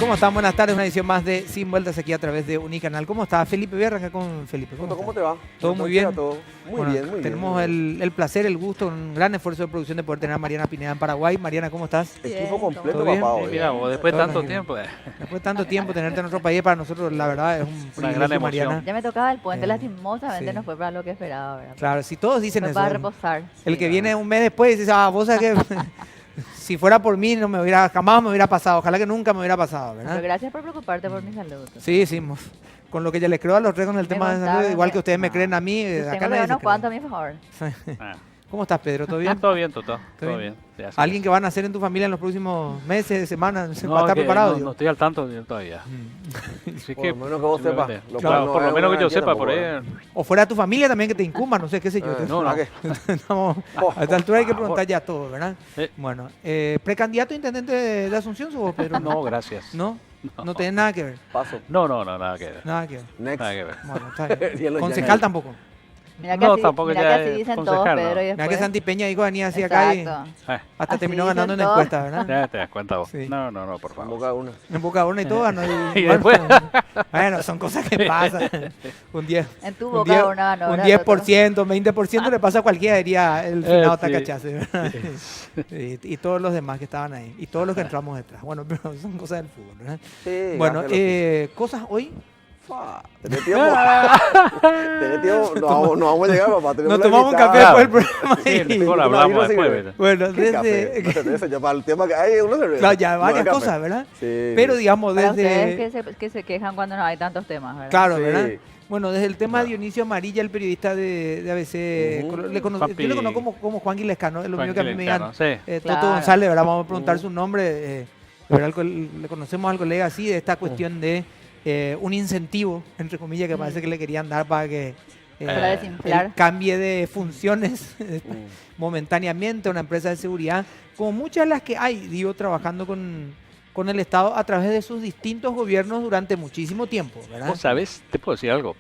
¿Cómo están? Buenas tardes, una edición más de Sin Vueltas aquí a través de Unicanal. ¿Cómo está Felipe? Voy a arrancar con Felipe. ¿Cómo te va? ¿Todo muy bien? Todo. Muy Bueno, bien, muy tenemos bien. el placer, el gusto, un gran esfuerzo de producción de poder tener a Mariana Pineda en Paraguay. Mariana, ¿cómo estás? Equipo completo, ¿Todo bien? papá. Sí, hoy. mira, vos después de Todo tanto bien. tiempo. Después de tanto tiempo tenerte en nuestro país, para nosotros la verdad es un gran privilegio, emoción. Mariana. Ya me tocaba el puente, Eh, lastimosamente sí. no fue para lo que esperaba, ¿verdad? Claro, si todos dicen Fue eso. para reposar. El Sí, que ¿verdad? viene un mes después dice, vos sabés que si fuera por mí jamás me hubiera pasado. Ojalá que nunca me hubiera pasado, Pero ¿verdad? gracias por preocuparte por mi salud. Sí, con lo que ya les creo a los tres con el tema de salud, contaron igual que que- ustedes me no. creen a mí, Yo acá tengo nadie se unos cree. cuantos a mi favor. Ah, ¿Cómo estás, Pedro? ¿Todo bien? todo bien, Toto. Todo bien? bien. Ya sabes. ¿Alguien que va a nacer en tu familia en los próximos meses, semanas? No, ¿Va a estar que preparado? no, digo? no estoy al tanto todavía. Así Por lo menos que vos simplemente- sepas, lo cual Claro, no por es lo menos una que yo garantía sepa, por tampoco, ahí. O fuera de tu familia también que te incumba, no sé, qué sé yo. Eh, no, ¿para no. qué? Estamos- a esta altura hay que preguntar ya todo, ¿verdad? Sí. Bueno, precandidato a intendente de Asunción, ¿sos vos, Pedro? No, gracias. ¿No? No tenés nada que ver. Paso. No, nada que ver. Nada que ver. Next. Nada que ver. Bueno, está bien. Cielo Concejal llano. tampoco. Mira que No, así, tampoco mira ya que así es dicen concejal, todos, no. Pedro, y Mira que después... Santi Peña dijo venía así acá y Exacto. hasta Así terminó dicen ganando en todos. encuesta, ¿verdad? Ya te das cuenta vos. Sí. No, por En favor. boca de una. En boca de urna y todo ganó. Y después- Bueno, son cosas que pasan. Un 10. En tu un boca 10, una ganó, un ¿verdad, 10%, 20% le pasa a cualquiera, diría el finado sí. Tacachace, ¿verdad? Y todos los demás que estaban ahí. Y todos los que entramos detrás. Bueno, pero son cosas del fútbol, ¿verdad? Sí, Bueno, hácelo. cosas hoy. Fa, ¿Tenés tiempo? ¿Tenés tiempo? No vamos a llegar, papá. Nos Tenemos la tomamos un invitada. café después del programa. Sí, y- mejor Una hablamos birra después. sin- ¿verdad? Bueno, ¿Qué café? desde. No cerveza, ya para el tema que hay una cerveza. Claro, ya varias No hay cosas, café. ¿verdad? Sí. Pero digamos, Para desde. ustedes que se quejan cuando no hay tantos temas, ¿verdad? Claro, Sí. ¿verdad? Bueno, desde el tema de Dionisio Amarilla, el periodista de ABC, Ujú. yo le conozco como Juan Guilescano, es lo Juan mismo que a mí me digan Quilescano, sí. Toto Claro. González, ¿verdad? Vamos a preguntar Ujú. su nombre. ¿Verdad? Le conocemos al colega así, de esta cuestión de un incentivo, entre comillas, que parece que le querían dar para que Para él desinflar. cambie de funciones momentáneamente a una empresa de seguridad, como muchas de las que hay, digo, trabajando con el Estado a través de sus distintos gobiernos durante muchísimo tiempo, ¿verdad? Vos sabés, te puedo decir algo.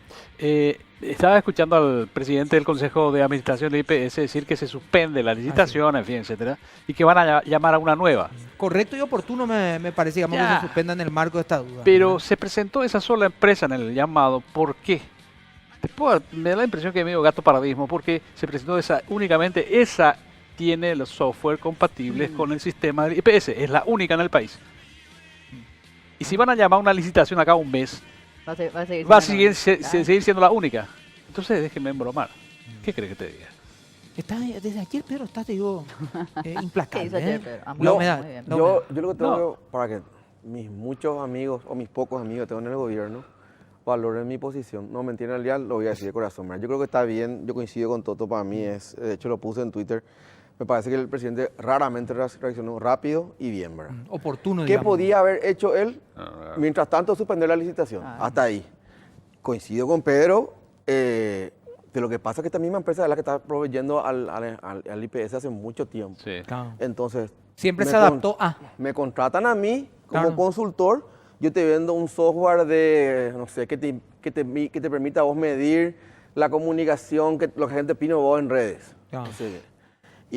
Estaba escuchando al presidente del Consejo de Administración de IPS decir que se suspende la licitación, en fin, etcétera, y que van a llamar a una nueva. Correcto y oportuno me parece, digamos, Ya. que se suspenda en el marco de esta duda. Pero ¿verdad? se presentó esa sola empresa en el llamado. ¿Por qué? Me da la impresión que es medio gato paradismo, porque se presentó únicamente esa tiene los software compatibles con el sistema del IPS. Es la única en el país. Y si van a llamar a una licitación acá un mes, Va a seguir va a siendo- seguir siendo la única. Entonces déjenme embromar. ¿Qué crees que te diga? Desde ayer, Pedro, estás, te digo, ¿Qué implacable. hizo ayer, ¿eh? Pedro? La No, humedad. muy bien. la humedad. Yo lo que tengo para que mis muchos amigos o mis pocos amigos que tengo en el gobierno valoren mi posición. No, mentira, al día lo voy a decir de corazón. Mira, yo creo que está bien, yo coincido con Toto, para mí es, de hecho lo puse en Twitter, me parece que el presidente raramente reaccionó rápido y bien, ¿verdad? Oportuno, ¿Qué digamos. podía haber hecho él? No. Mientras tanto, suspender la licitación. Ah. Hasta ahí. Coincido con Pedro. De lo que pasa es que esta misma empresa es la que está proveyendo al IPS hace mucho tiempo. Sí. Claro. Entonces, Siempre me se adaptó a. me contratan a mí como Claro. consultor. Yo te vendo un software de, no sé, que te permita a vos medir la comunicación, que lo que la gente opina de vos en redes. Claro. Sí.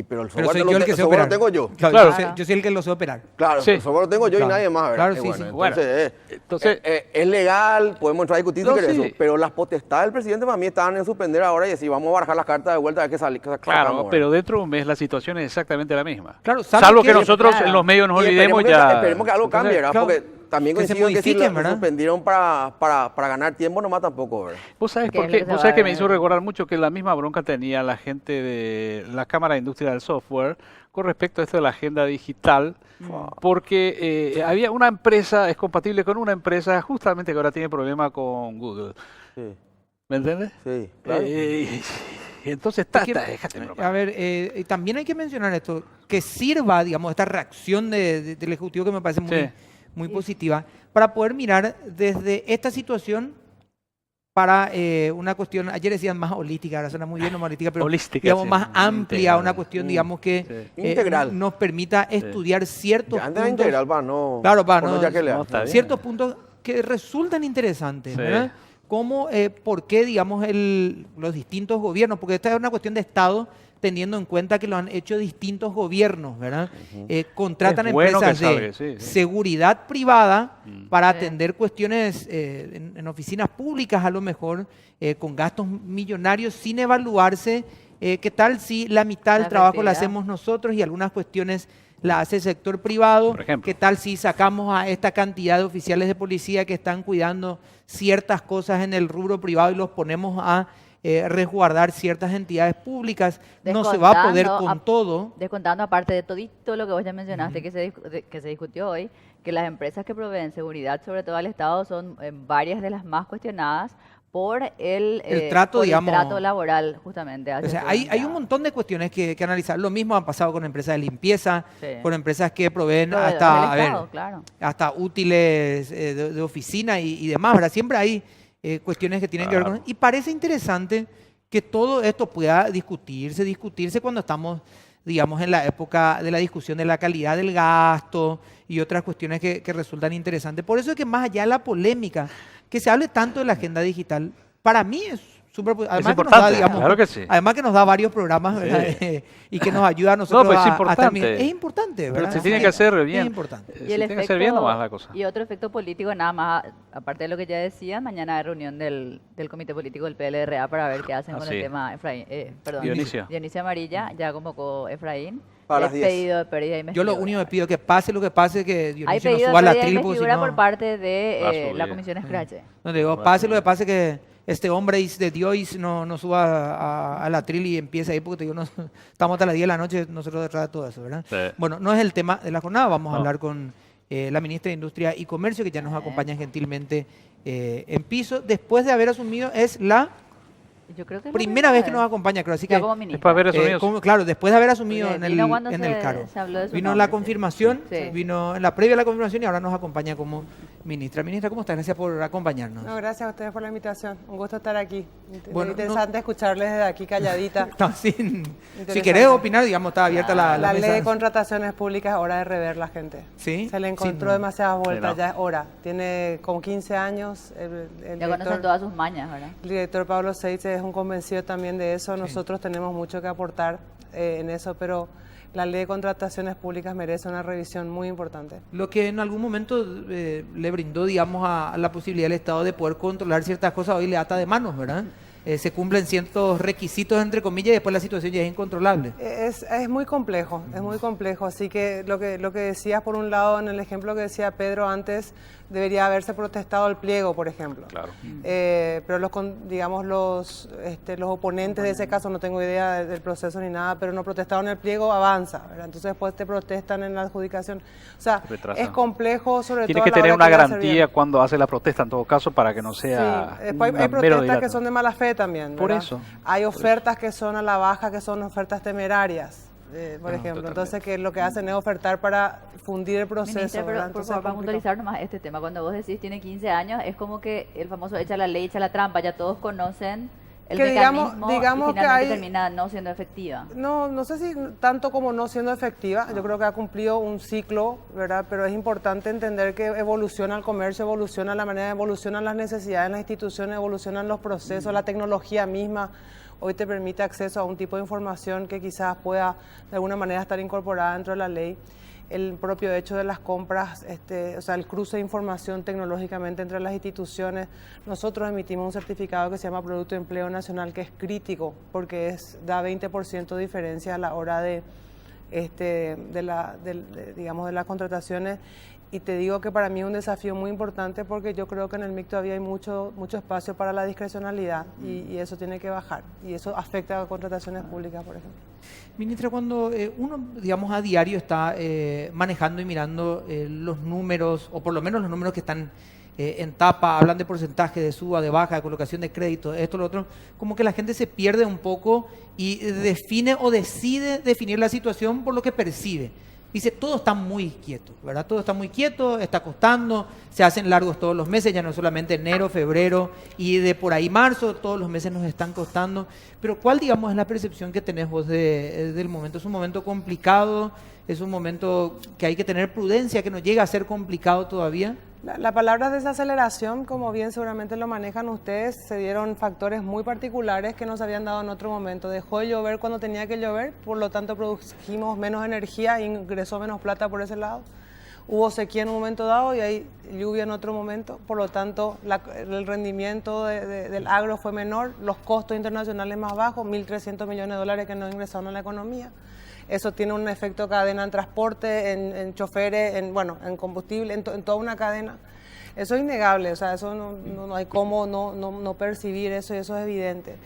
Pero el Pero software, soy yo el que sé software operar. lo tengo yo. Claro, Claro. yo soy el que lo sé operar. Claro, Sí. el software lo tengo yo Claro. y nadie más, ¿verdad? Claro, Y sí, bueno, sí. Entonces, Entonces, es legal, podemos entrar a discutir si No, querés sí. eso, pero las potestades del presidente para mí estaban en suspender ahora y decir, vamos a barajar las cartas de vuelta a ver qué sale. claro, pero dentro de un mes la situación es exactamente la misma. Claro, Salvo que nosotros claro. en los medios nos Y olvidemos esperemos ya. que algo cambie, ¿verdad? claro, Porque también que se coincido en que si modifiquen, lo ¿verdad? suspendieron para ganar tiempo nomás tampoco, ¿verdad? ¿Vos sabés ¿Qué por es qué? lo que se ¿Vos va sabés a que me ver? hizo recordar mucho que la misma bronca tenía la gente de la Cámara de Industria del Software con respecto a esto de la agenda digital? Porque había una empresa, es compatible con una empresa justamente que ahora tiene problema con Google. Sí, ¿Me entiendes? sí, claro. Entonces, déjate bromar. A ver, y también hay que mencionar esto, que sirva, digamos, esta reacción del Ejecutivo que me parece muy, Sí. muy positiva, para poder mirar desde esta situación para una cuestión, ayer decían más holística, ahora suena muy bien, no más holística, pero Holística, digamos sí, más amplia, integral. una cuestión, digamos, que Sí. Integral. nos permita estudiar ciertos Ya anda en puntos. integral para no... Claro, para por no- ya que le no, está bien. Ciertos puntos que resultan interesantes, Sí. ¿verdad? Como, por qué, digamos, los distintos gobiernos, porque esta es una cuestión de Estado, teniendo en cuenta que lo han hecho distintos gobiernos, ¿verdad? Contratan Es bueno empresas que salga, de sí, sí. seguridad privada para Sí. atender cuestiones en oficinas públicas a lo mejor, con gastos millonarios sin evaluarse. ¿Qué tal si la mitad del La trabajo la efectividad. hacemos nosotros y algunas cuestiones la hace el sector privado? Por ejemplo. ¿Qué tal si sacamos a esta cantidad de oficiales de policía que están cuidando ciertas cosas en el rubro privado y los ponemos a resguardar ciertas entidades públicas? No se va a poder con todo. Descontando aparte de todito lo que vos ya mencionaste que se discutió hoy, que las empresas que proveen seguridad, sobre todo al Estado, son varias de las más cuestionadas por el trato, por digamos. el trato laboral, justamente. O hacia sea, sus hay un empleados. montón de cuestiones que analizar. Lo mismo ha pasado con empresas de limpieza, Sí. con empresas que proveen Proveedores hasta, del a ver, Estado, claro. hasta útiles de oficina y demás, ¿verdad? Siempre hay cuestiones que tienen que ver con Claro. eso. Y parece interesante que todo esto pueda discutirse cuando estamos, digamos, en la época de la discusión de la calidad del gasto y otras cuestiones que resultan interesantes. Por eso es que más allá de la polémica, que se hable tanto de la agenda digital, para mí es súper... Además que nos da, importante, digamos, claro que sí. además que nos da varios programas, ¿verdad? Y que nos ayuda a nosotros pues es a estar bien. importante. Es importante, Pero ¿verdad? se tiene que hacer bien. Es importante. Se tiene que hacer bien nomás la cosa. Y otro efecto político, nada más, aparte de lo que ya decía, mañana hay reunión del comité político del PLRA para ver qué hacen con sí. el tema Efraín, perdón, Dionisio. Dionisio Amarilla, ya convocó Efraín. Para las Es 10. pedido de pérdida de Yo lo investidura. único que pido que pase lo que pase, que Hay Dionisio no pedido suba de la pérdida de tril, porque si investidura no... por parte Va a de subir. la Comisión Scratch. No digo, Va a pase lo que subir. pase, que este hombre de Dios no suba a la tril y empiece ahí, porque te digo, no, estamos hasta las 10 de la noche nosotros detrás de todo eso, ¿verdad? Sí. Bueno, no es el tema de la jornada, vamos a No. hablar con la ministra de Industria y Comercio, que ya nos acompaña gentilmente en piso. Después de haber asumido, es la Yo creo que es la primera vez que nos acompaña, creo, así Ya que... como Es ministra. para ver eso claro, después de haber asumido Porque en vino cuando el se- cargo. se habló de su Vino nombre, la sí. confirmación, Sí. vino en la previa a la confirmación y ahora nos acompaña como ministra. Ministra, ¿cómo estás? Gracias por acompañarnos. No, gracias a ustedes por la invitación. Un gusto estar aquí. Bueno, Interesante escucharles desde aquí calladita. No, si Interesante. querés opinar, digamos, está abierta la La ley mesa. de contrataciones públicas es hora de rever la gente. ¿Sí? Se le encontró Sí, no. demasiadas vueltas, no. ya es hora. Tiene como 15 años. El Ya conocen director, todas sus mañas, ¿verdad? el director Pablo Seitz es un convencido también de eso. Nosotros tenemos mucho que aportar en eso, pero la ley de contrataciones públicas merece una revisión muy importante. Lo que en algún momento le brindó, digamos, a la posibilidad del Estado de poder controlar ciertas cosas, hoy le ata de manos, ¿verdad? Se cumplen ciertos requisitos, entre comillas, y después la situación ya es incontrolable. Es muy complejo, es muy complejo. Así que lo que decías, por un lado, en el ejemplo que decía Pedro antes, debería haberse protestado el pliego, por ejemplo. Claro. Pero digamos los oponentes de ese caso, no tengo idea del proceso ni nada, pero no protestaron el pliego, avanza, ¿verdad? Entonces después te protestan en la adjudicación. O sea, Retrasa. es complejo, sobre Tiene todo que a la tener hora una que lo hace garantía bien. cuando hace la protesta, en todo caso, para que no sea. Sí, después una hay mero protestas que dilato. son de mala fe también. Por ¿verdad? eso. Hay ofertas que son a la baja, que son ofertas temerarias, por ejemplo. totalmente. Entonces, que lo que hacen es ofertar para fundir el proceso. Ministra, ¿verdad? pero por Entonces, favor, para es complicado. puntualizar nomás este tema, cuando vos decís tiene 15 años, es como que el famoso echa la ley, echa la trampa, ya todos conocen el Que digamos- mecanismo digamos y que finalmente hay- termina no siendo efectiva. No sé si tanto como no siendo efectiva, yo creo que ha cumplido un ciclo, ¿verdad? Pero es importante entender que evoluciona el comercio, evoluciona la manera, evolucionan las necesidades, las instituciones, evolucionan los procesos, la tecnología misma. Hoy te permite acceso a un tipo de información que quizás pueda de alguna manera estar incorporada dentro de la ley. El propio hecho de las compras, o sea, el cruce de información tecnológicamente entre las instituciones. Nosotros emitimos un certificado que se llama Producto de Empleo Nacional, que es crítico porque da 20% de diferencia a la hora digamos, de las contrataciones. Y te digo que para mí es un desafío muy importante porque yo creo que en el MIC todavía hay mucho espacio para la discrecionalidad y eso tiene que bajar. Y eso afecta a contrataciones públicas, por ejemplo. Ministra, cuando uno, digamos, a diario está manejando y mirando los números, o por lo menos los números que están en tapa, hablan de porcentaje, de suba, de baja, de colocación de crédito, esto, lo otro, como que la gente se pierde un poco y define o decide definir la situación por lo que percibe. Dice, todo está muy quieto, ¿verdad? Todo está muy quieto, está costando, se hacen largos todos los meses, ya no solamente enero, febrero y de por ahí marzo, todos los meses nos están costando. Pero ¿cuál, digamos, es la percepción que tenés vos del momento? ¿Es un momento complicado? ¿Es un momento que hay que tener prudencia, que no llega a ser complicado todavía? La palabra desaceleración, como bien seguramente lo manejan ustedes, se dieron factores muy particulares que nos habían dado en otro momento. Dejó de llover cuando tenía que llover, por lo tanto produjimos menos energía e ingresó menos plata por ese lado. Hubo sequía en un momento dado y hay lluvia en otro momento, por lo tanto el rendimiento del agro fue menor, los costos internacionales más bajos, 1.300 millones de dólares que no ingresaron a la economía. Eso tiene un efecto cadena en transporte, en choferes, en combustible, en toda una cadena. Eso es innegable, o sea, eso no hay cómo no percibir eso y eso es evidente.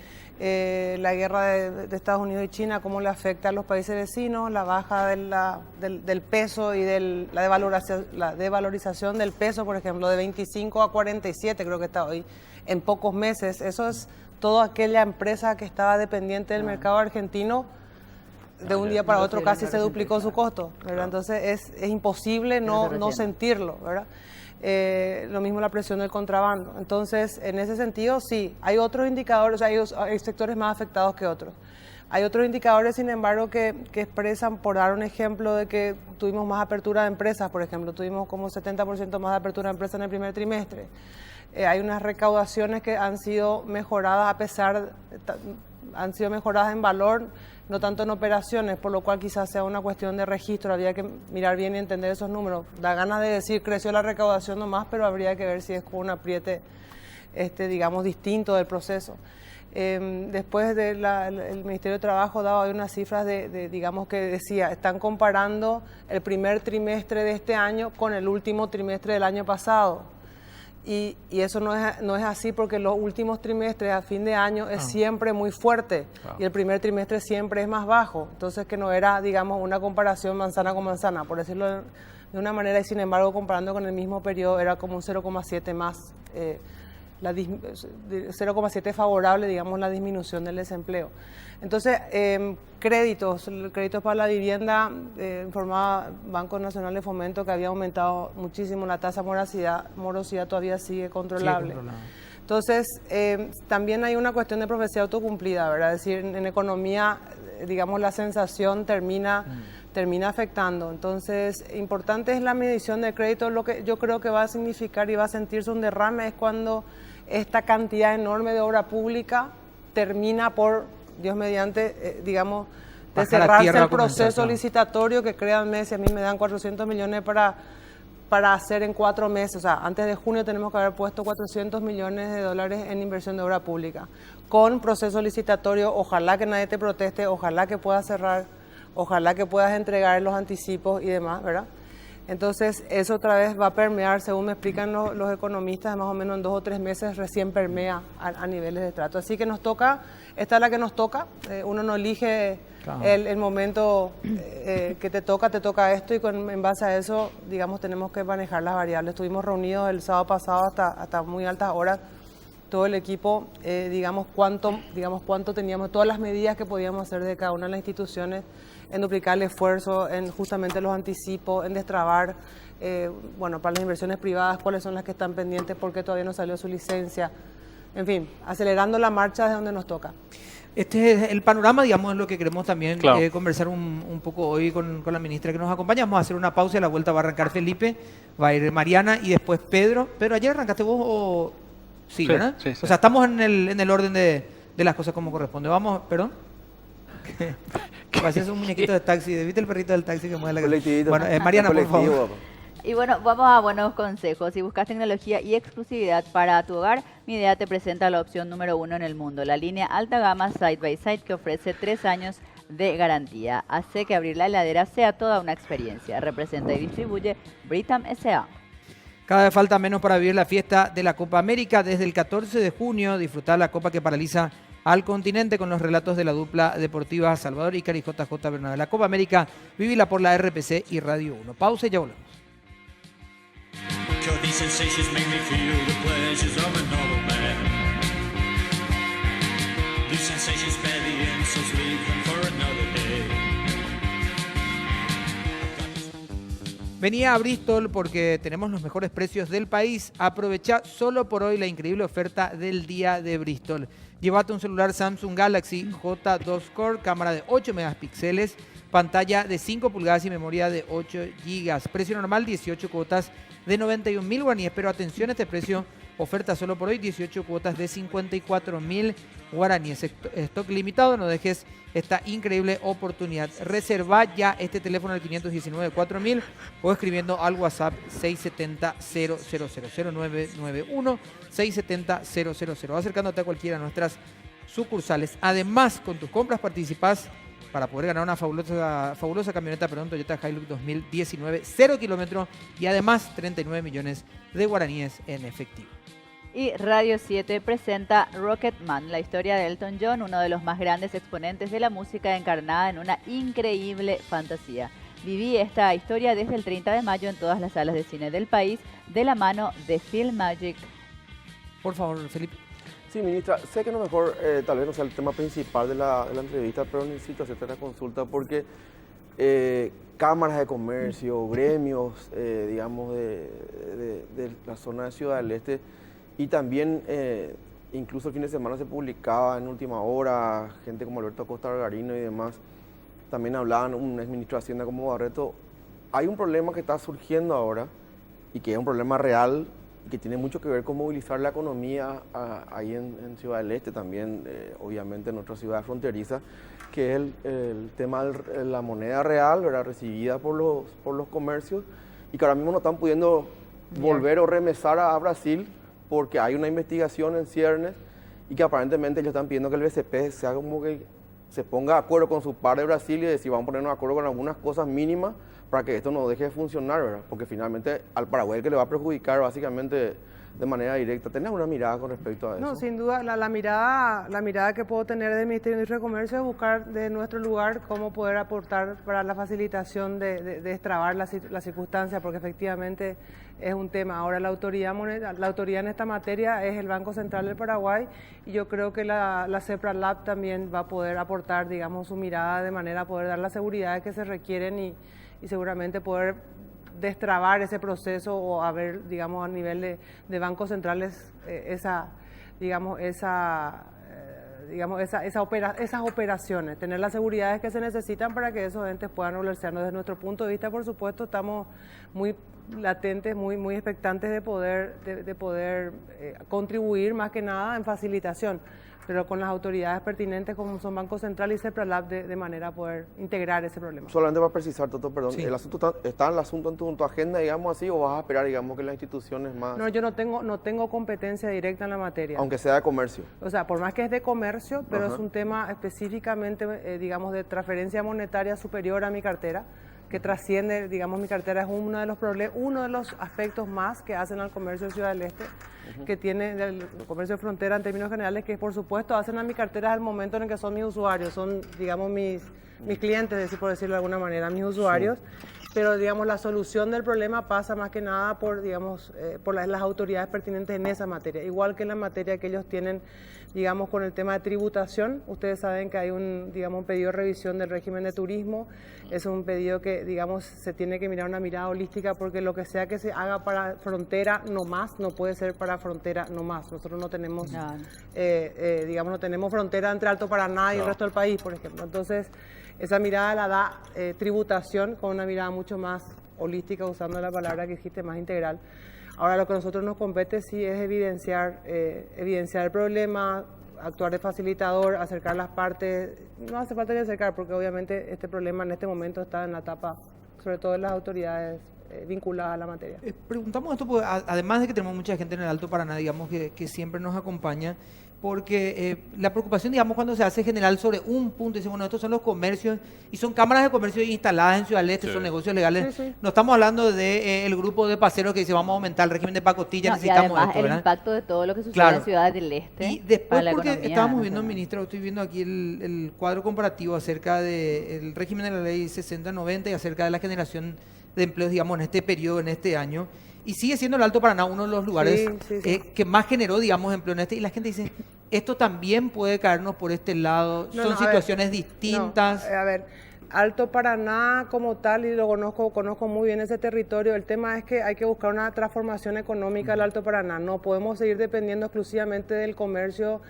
La guerra de Estados Unidos y China, cómo le afecta a los países vecinos, la baja del peso y la devalorización del peso, por ejemplo, de 25 a 47 creo que está hoy, en pocos meses. Eso es toda aquella empresa que estaba dependiente del mercado argentino, de un día para otro casi se duplicó su costo, ¿verdad? Entonces es imposible no sentirlo, ¿verdad? Lo mismo la presión del contrabando. Entonces, en ese sentido, sí, hay otros indicadores, hay sectores más afectados que otros. Hay otros indicadores, sin embargo, que expresan, por dar un ejemplo, de que tuvimos más apertura de empresas, por ejemplo, tuvimos como 70% más de apertura de empresas en el primer trimestre. Hay unas recaudaciones que han sido mejoradas han sido mejoradas en valor, no tanto en operaciones, por lo cual quizás sea una cuestión de registro, habría que mirar bien y entender esos números. Da ganas de decir creció la recaudación nomás, pero habría que ver si es con un apriete, digamos, distinto del proceso. Después el Ministerio de Trabajo daba unas cifras digamos, que decía, están comparando el primer trimestre de este año con el último trimestre del año pasado. Y eso no es así, porque los últimos trimestres a fin de año es siempre muy fuerte y el primer trimestre siempre es más bajo. Entonces, que no era, digamos, una comparación manzana con manzana, por decirlo de una manera, y sin embargo, comparando con el mismo periodo, era como un 0,7 más, 0,7 favorable, digamos, la disminución del desempleo. Entonces, créditos para la vivienda, informaba Banco Nacional de Fomento que había aumentado muchísimo la tasa de morosidad todavía sigue controlable. Entonces, también hay una cuestión de profecía autocumplida, ¿verdad? Es decir, en economía, digamos, la sensación termina afectando. Entonces, importante es la medición de crédito. Lo que yo creo que va a significar y va a sentirse un derrame es cuando esta cantidad enorme de obra pública termina por, Dios mediante, digamos, de cerrarse el proceso licitatorio, que créanme, si a mí me dan 400 millones para hacer en 4 meses, o sea, antes de junio tenemos que haber puesto 400 millones de dólares en inversión de obra pública. Con proceso licitatorio, ojalá que nadie te proteste, ojalá que puedas cerrar, ojalá que puedas entregar los anticipos y demás, ¿verdad? Entonces, eso otra vez va a permear, según me explican los economistas, más o menos en 2 o 3 meses recién permea a niveles de estrato. Así que nos toca, esta es la que nos toca, uno no elige el momento que te toca esto, y en base a eso, digamos, tenemos que manejar las variables. Estuvimos reunidos el sábado pasado hasta muy altas horas, todo el equipo, digamos cuánto teníamos, todas las medidas que podíamos hacer de cada una de las instituciones, en duplicar el esfuerzo, en justamente los anticipos, en destrabar, para las inversiones privadas, cuáles son las que están pendientes, porque todavía no salió su licencia. En fin, acelerando la marcha desde donde nos toca. Este es el panorama, digamos, es lo que queremos también conversar un poco hoy con la ministra que nos acompaña. Vamos a hacer una pausa y a la vuelta va a arrancar Felipe, va a ir Mariana y después Pedro. Pedro, ¿ayer arrancaste vos o...? Sí, ¿verdad? Sí. O sea, estamos en el orden de las cosas como corresponde. Vamos, perdón. Pareces un muñequito de taxi. ¿Viste el perrito del taxi que mueve la cabeza? Bueno, Mariana, por favor. Y bueno, vamos a buenos consejos. Si buscas tecnología y exclusividad para tu hogar, Midea te presenta la opción número 1 en el mundo, la línea alta gama Side by Side, que ofrece 3 años de garantía. Hace que abrir la heladera sea toda una experiencia. Representa y distribuye Britam S.A. Cada vez falta menos para vivir la fiesta de la Copa América. Desde el 14 de junio, disfrutar la Copa que paraliza al continente con los relatos de la dupla deportiva Salvador Ícaro y JJ Bernabé. La Copa América, vívila por la RPC y Radio 1. Pausa y ya volvemos. Venía a Bristol porque tenemos los mejores precios del país. Aprovecha solo por hoy la increíble oferta del día de Bristol. Llévate un celular Samsung Galaxy J2 Core, cámara de 8 megapíxeles, pantalla de 5 pulgadas y memoria de 8 gigas. Precio normal 18 cuotas de 91.000 guaraníes, pero atención a este precio, oferta solo por hoy, 18 cuotas de 54.000 guaraníes. Stock limitado, no dejes esta increíble oportunidad. Reserva ya este teléfono al 519-4000 o escribiendo al WhatsApp 670-000-0991, 670-000, acercándote a cualquiera de nuestras sucursales. Además, con tus compras participás para poder ganar una fabulosa camioneta, Toyota Hilux 2019, 0 kilómetros y además 39 millones de guaraníes en efectivo. Y Radio 7 presenta Rocketman, la historia de Elton John, uno de los más grandes exponentes de la música encarnada en una increíble fantasía. Viví esta historia desde el 30 de mayo en todas las salas de cine del país, de la mano de Film Magic. Por favor, Felipe. Sí, ministra, sé que a lo mejor tal vez no sea el tema principal de la entrevista, pero necesito hacerte una consulta porque cámaras de comercio, gremios, digamos, de la zona de Ciudad del Este, y también incluso el fin de semana se publicaba en Última Hora, gente como Alberto Acosta Gargarino y demás, también hablaban, un exministro de Hacienda como Barreto. Hay un problema que está surgiendo ahora y que es un problema real, que tiene mucho que ver con movilizar la economía ahí en Ciudad del Este, también obviamente en otras ciudades fronterizas, que es el tema de la moneda real, ¿verdad?, recibida por los comercios, y que ahora mismo no están pudiendo volver o remesar a Brasil porque hay una investigación en ciernes y que aparentemente ellos están pidiendo que el BCP sea como que se ponga de acuerdo con su par de Brasil y decir vamos a ponernos de acuerdo con algunas cosas mínimas para que esto no deje de funcionar, ¿verdad? Porque finalmente al Paraguay que le va a perjudicar básicamente de manera directa. ¿Tenés una mirada con respecto a eso? No, sin duda, la mirada que puedo tener del Ministerio de Industria y Comercio es buscar de nuestro lugar cómo poder aportar para la facilitación de destrabar la circunstancia, porque efectivamente es un tema. Ahora la autoridad en esta materia es el Banco Central del Paraguay, y yo creo que la CEPRA Lab también va a poder aportar, digamos, su mirada de manera a poder dar las seguridades que se requieren y seguramente poder destrabar ese proceso o haber, digamos, a nivel de bancos centrales esas operaciones, tener las seguridades que se necesitan para que esos entes puedan regularizarnos. Desde nuestro punto de vista, por supuesto, estamos muy latentes, muy expectantes de poder contribuir más que nada en facilitación, pero con las autoridades pertinentes como son Banco Central y CEPRALAB de manera a poder integrar ese problema. Solamente para precisar, Toto, perdón, Sí. ¿el asunto está en el asunto en tu agenda, digamos así, o vas a esperar, digamos, que las instituciones más, No, yo no tengo competencia directa en la materia. aunque sea de comercio? O sea, por más que es de comercio, pero Ajá. es un tema específicamente, digamos, de transferencia monetaria superior a mi cartera, que trasciende, digamos, mi cartera es uno de los aspectos más que hacen al comercio de Ciudad del Este, que tiene el comercio de frontera en términos generales, que por supuesto hacen a mi cartera al momento en el que son mis usuarios, son, digamos, mis clientes, por decirlo de alguna manera, mis usuarios. Pero, digamos, la solución del problema pasa más que nada por, digamos, por las autoridades pertinentes en esa materia. Igual que en la materia que ellos tienen, digamos, con el tema de tributación. Ustedes saben que hay un pedido de revisión del régimen de turismo. Es un pedido que, digamos, se tiene que mirar una mirada holística, porque lo que sea que se haga para frontera no más, no puede ser para frontera no más. Nosotros no tenemos, digamos, no tenemos frontera entre Alto Paraná y el resto del país, por ejemplo. Entonces, esa mirada la da tributación, con una mirada mucho más holística, usando la palabra que dijiste, más integral. Ahora, lo que a nosotros nos compete sí es evidenciar el problema, actuar de facilitador, acercar las partes. No hace falta ni acercar, porque obviamente este problema en este momento está en la etapa, sobre todo de las autoridades vinculadas a la materia. Preguntamos esto porque además de que tenemos mucha gente en el Alto Paraná, digamos, que siempre nos acompaña, porque la preocupación, digamos, cuando se hace general sobre un punto, dice, bueno, estos son los comercios, y son cámaras de comercio instaladas en Ciudad del Este, son negocios legales. Sí. No estamos hablando de el grupo de paseros que dice, vamos a aumentar el régimen de pacotilla, No, y necesitamos además esto, el ¿verdad? impacto de todo lo que sucede Claro. en Ciudad del Este. Y después, para la porque economía estábamos viendo, nacional. ministro, estoy viendo aquí el cuadro comparativo acerca del régimen de la ley 6090 y acerca de la generación de empleos, digamos, en este periodo, en este año. Y sigue siendo el Alto Paraná uno de los lugares Sí. que más generó, digamos, empleo en este. Y la gente dice, esto también puede caernos por este lado. No, Son no, a ver, situaciones distintas. No, a ver, Alto Paraná como tal, y lo conozco muy bien ese territorio, el tema es que hay que buscar una transformación económica del Alto Paraná. No podemos seguir dependiendo exclusivamente del comercio,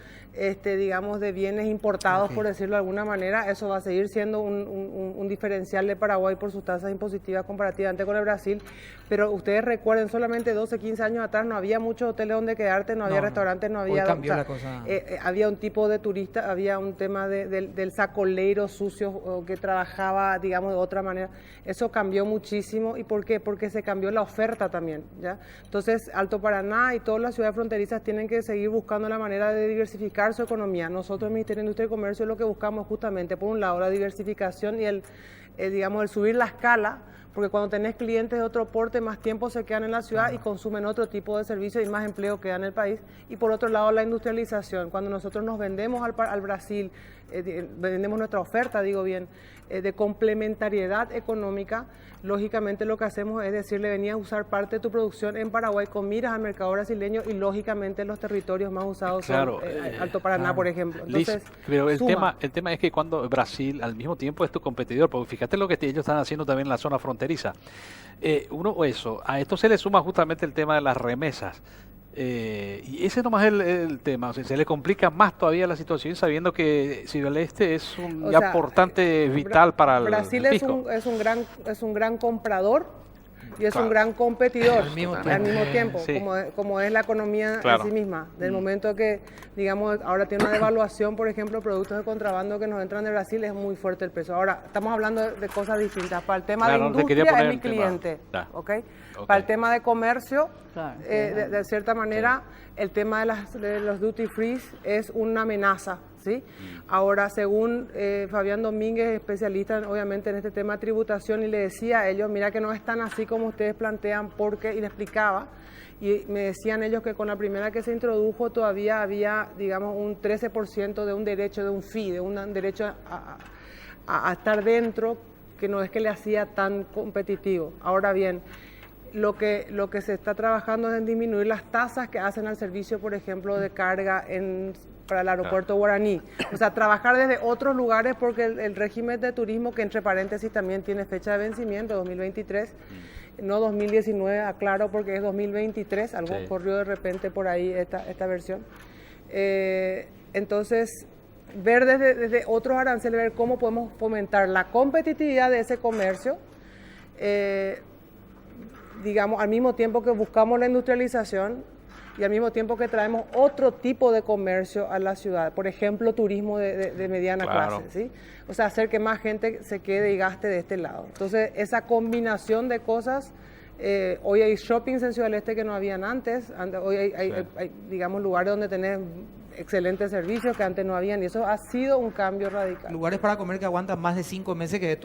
digamos, de bienes importados, por decirlo de alguna manera. Eso va a seguir siendo un diferencial de Paraguay por sus tasas impositivas comparativamente con el Brasil. Pero ustedes recuerden, solamente 12, 15 años atrás no había muchos hoteles donde quedarte, no había restaurantes, no había... Hoy cambió la cosa. Había un tipo de turista, había un tema del sacoleiro sucio que trabajaba, digamos, de otra manera. Eso cambió muchísimo. ¿Y por qué? Porque se cambió la oferta también, ¿ya? Entonces, Alto Paraná y todas las ciudades fronterizas tienen que seguir buscando la manera de diversificar su economía. Nosotros, el Ministerio de Industria y Comercio, lo que buscamos justamente, por un lado, la diversificación y digamos, el subir la escala, porque cuando tenés clientes de otro porte, más tiempo se quedan en la ciudad y consumen otro tipo de servicios y más empleo queda en el país. Y por otro lado, la industrialización. Cuando nosotros nos vendemos al Brasil, vendemos nuestra oferta, digo bien, de complementariedad económica, lógicamente lo que hacemos es decirle, venía a usar parte de tu producción en Paraguay con miras al mercado brasileño y lógicamente los territorios más usados son Alto Paraná, por ejemplo. Entonces, pero el tema es que cuando Brasil al mismo tiempo es tu competidor, porque fíjate lo que ellos están haciendo también en la zona fronteriza. A esto se le suma justamente el tema de las remesas. Y ese nomás es el tema, o sea, se le complica más todavía la situación sabiendo que Ciudad del Este es un aportante vital para el Brasil fisco. es un gran comprador y es un gran competidor al mismo tiempo, Sí. como es la economía en sí misma. Del momento que, digamos, ahora tiene una devaluación, por ejemplo, productos de contrabando que nos entran de Brasil, es muy fuerte el peso. Ahora, estamos hablando de cosas distintas. Para el tema de industria es mi cliente, ¿okay? Para el tema de comercio, de cierta manera, el tema de los duty free es una amenaza, ¿sí? Ahora, según Fabián Domínguez, especialista obviamente en este tema de tributación, y le decía a ellos, mira que no es tan así como ustedes plantean, porque, y le explicaba, y me decían ellos que con la primera que se introdujo todavía había, digamos, un 13% de un derecho, de un fee, de un derecho a estar dentro, que no es que le hacía tan competitivo. Ahora bien, lo que se está trabajando es en disminuir las tasas que hacen al servicio, por ejemplo, de carga para el aeropuerto Guaraní. O sea, trabajar desde otros lugares, porque el régimen de turismo, que entre paréntesis también tiene fecha de vencimiento, 2023, no 2019, aclaro, porque es 2023, algo corrió de repente por ahí esta versión. Entonces, ver desde otros aranceles, ver cómo podemos fomentar la competitividad de ese comercio, digamos, al mismo tiempo que buscamos la industrialización y al mismo tiempo que traemos otro tipo de comercio a la ciudad, por ejemplo, turismo de mediana clase, ¿sí? O sea, hacer que más gente se quede y gaste de este lado. Entonces, esa combinación de cosas, hoy hay shoppings en Ciudad del Este que no habían antes, hoy hay digamos, lugares donde tenés excelentes servicios que antes no habían, y eso ha sido un cambio radical. Lugares para comer que aguantan más de 5 meses, que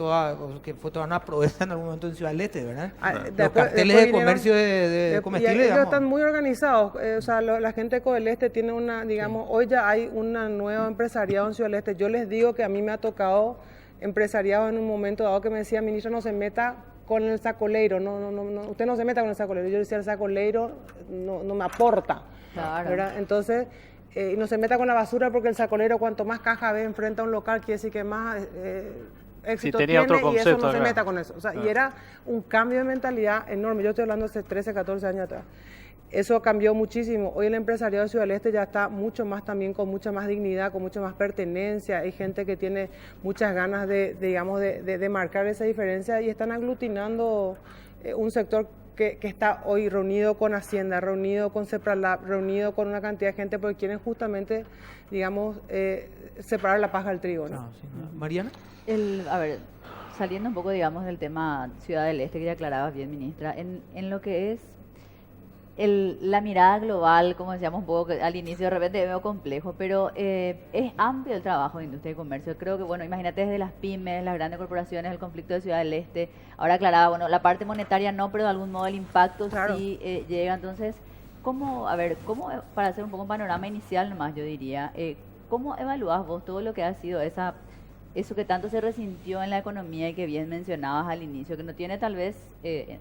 fue toda una proeza en algún momento en Ciudad del Este, ¿verdad? Los carteles de comercio de comestibles, ellos están muy organizados, o sea, la gente de Ciudad del Este tiene una, digamos, hoy ya hay una nueva empresariado en Ciudad del Este. Yo les digo que a mí me ha tocado empresariado en un momento dado que me decía, ministro, no se meta con el sacoleiro, no, usted no se meta con el sacoleiro. Yo decía, el sacoleiro no me aporta, ¿verdad? Entonces, y no se meta con la basura, porque el sacolero, cuanto más caja ve enfrente a un local, quiere decir que más éxito tiene, y eso no se meta con eso. O sea, y era un cambio de mentalidad enorme. Yo estoy hablando hace 13, 14 años atrás. Eso cambió muchísimo. Hoy el empresariado de Ciudad del Este ya está mucho más también, con mucha más dignidad, con mucha más pertenencia. Hay gente que tiene muchas ganas de marcar esa diferencia, y están aglutinando un sector que está hoy reunido con Hacienda, reunido con Cepralab, reunido con una cantidad de gente, porque quieren justamente, digamos, separar la paja del trigo, ¿no? Mariana. A ver, saliendo un poco, digamos, del tema Ciudad del Este, que ya aclarabas bien, ministra, en lo que es la mirada global, como decíamos un poco al inicio, de repente es medio complejo, pero es amplio el trabajo de industria y comercio. Creo que, bueno, imagínate desde las pymes, las grandes corporaciones, el conflicto de Ciudad del Este. Ahora aclaraba, bueno, la parte monetaria no, pero de algún modo el impacto sí llega. Entonces, ¿cómo, para hacer un poco un panorama inicial nomás, yo diría, cómo evaluás vos todo lo que ha sido eso que tanto se resintió en la economía y que bien mencionabas al inicio, que no tiene tal vez,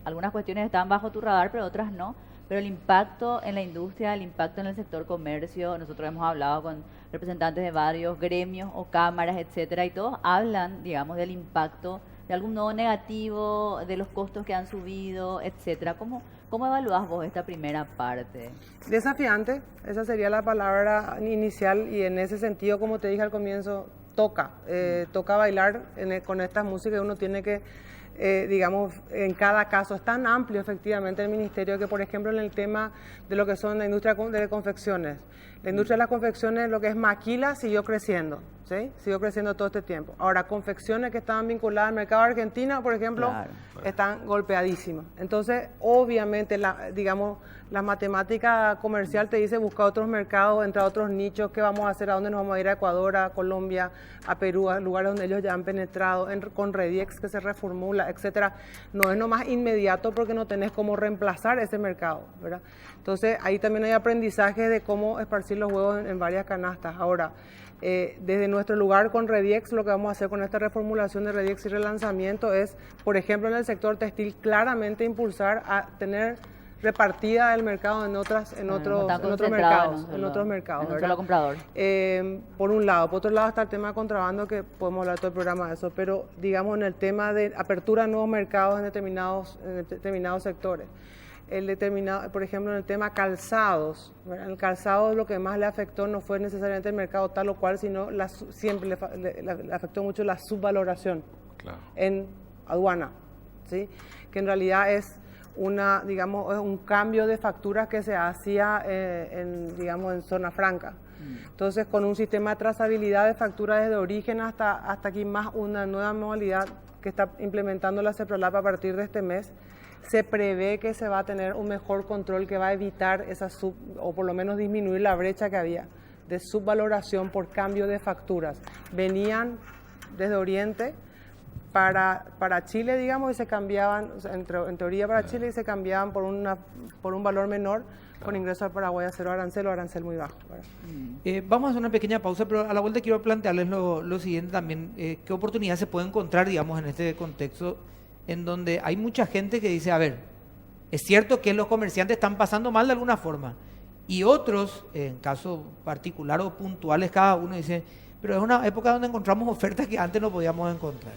algunas cuestiones están bajo tu radar, pero otras no? pero el impacto en la industria, el impacto en el sector comercio, nosotros hemos hablado con representantes de varios gremios o cámaras, etcétera, y todos hablan, digamos, del impacto de algún nodo negativo, de los costos que han subido, etcétera. ¿Cómo evaluás vos esta primera parte? Desafiante, esa sería la palabra inicial, y en ese sentido, como te dije al comienzo, toca bailar con estas músicas. Uno tiene que, digamos, en cada caso, es tan amplio efectivamente el ministerio que, por ejemplo, en el tema de lo que son la industria de confecciones, la industria de las confecciones, lo que es maquila, siguió creciendo, ¿sí? Siguió creciendo todo este tiempo. Ahora, confecciones que estaban vinculadas al mercado argentino, por ejemplo, Claro. están golpeadísimas. Entonces, obviamente, digamos, la matemática comercial te dice buscar otros mercados, entrar a otros nichos, qué vamos a hacer, a dónde nos vamos a ir, a Ecuador, a Colombia, a Perú, a lugares donde ellos ya han penetrado, con Rediex que se reformula, etcétera. No es nomás inmediato porque no tenés cómo reemplazar ese mercado, ¿verdad? Entonces, ahí también hay aprendizaje de cómo esparcir los huevos en varias canastas. Ahora, desde nuestro lugar con Rediex, lo que vamos a hacer con esta reformulación de Rediex y relanzamiento es, por ejemplo, en el sector textil, claramente impulsar a tener repartida el mercado en otros mercados, en un solo ¿verdad? comprador. Por un lado. Por otro lado está el tema de contrabando, que podemos hablar todo el programa de eso, pero digamos en el tema de apertura a nuevos mercados en determinados sectores. Por ejemplo, en el tema calzados, ¿verdad? El calzado lo que más le afectó no fue necesariamente el mercado tal o cual, sino siempre le afectó mucho la subvaloración en aduana, ¿sí? Que en realidad es un cambio de facturas que se hacía en zona franca. Entonces, con un sistema de trazabilidad de facturas desde origen hasta aquí, más una nueva modalidad que está implementando la CEPROLAP a partir de este mes, se prevé que se va a tener un mejor control que va a evitar o por lo menos disminuir la brecha que había de subvaloración por cambio de facturas. Venían desde Oriente para Chile, digamos, y se cambiaban, o sea, en teoría para Chile, y se cambiaban por un valor menor, con ingreso al Paraguay a cero arancel o arancel muy bajo. Vamos a hacer una pequeña pausa, pero a la vuelta quiero plantearles lo siguiente también. ¿Qué oportunidades se puede encontrar, digamos, en este contexto en donde hay mucha gente que dice, a ver, es cierto que los comerciantes están pasando mal de alguna forma, y otros, en casos particulares o puntuales cada uno, dice, pero es una época donde encontramos ofertas que antes no podíamos encontrar,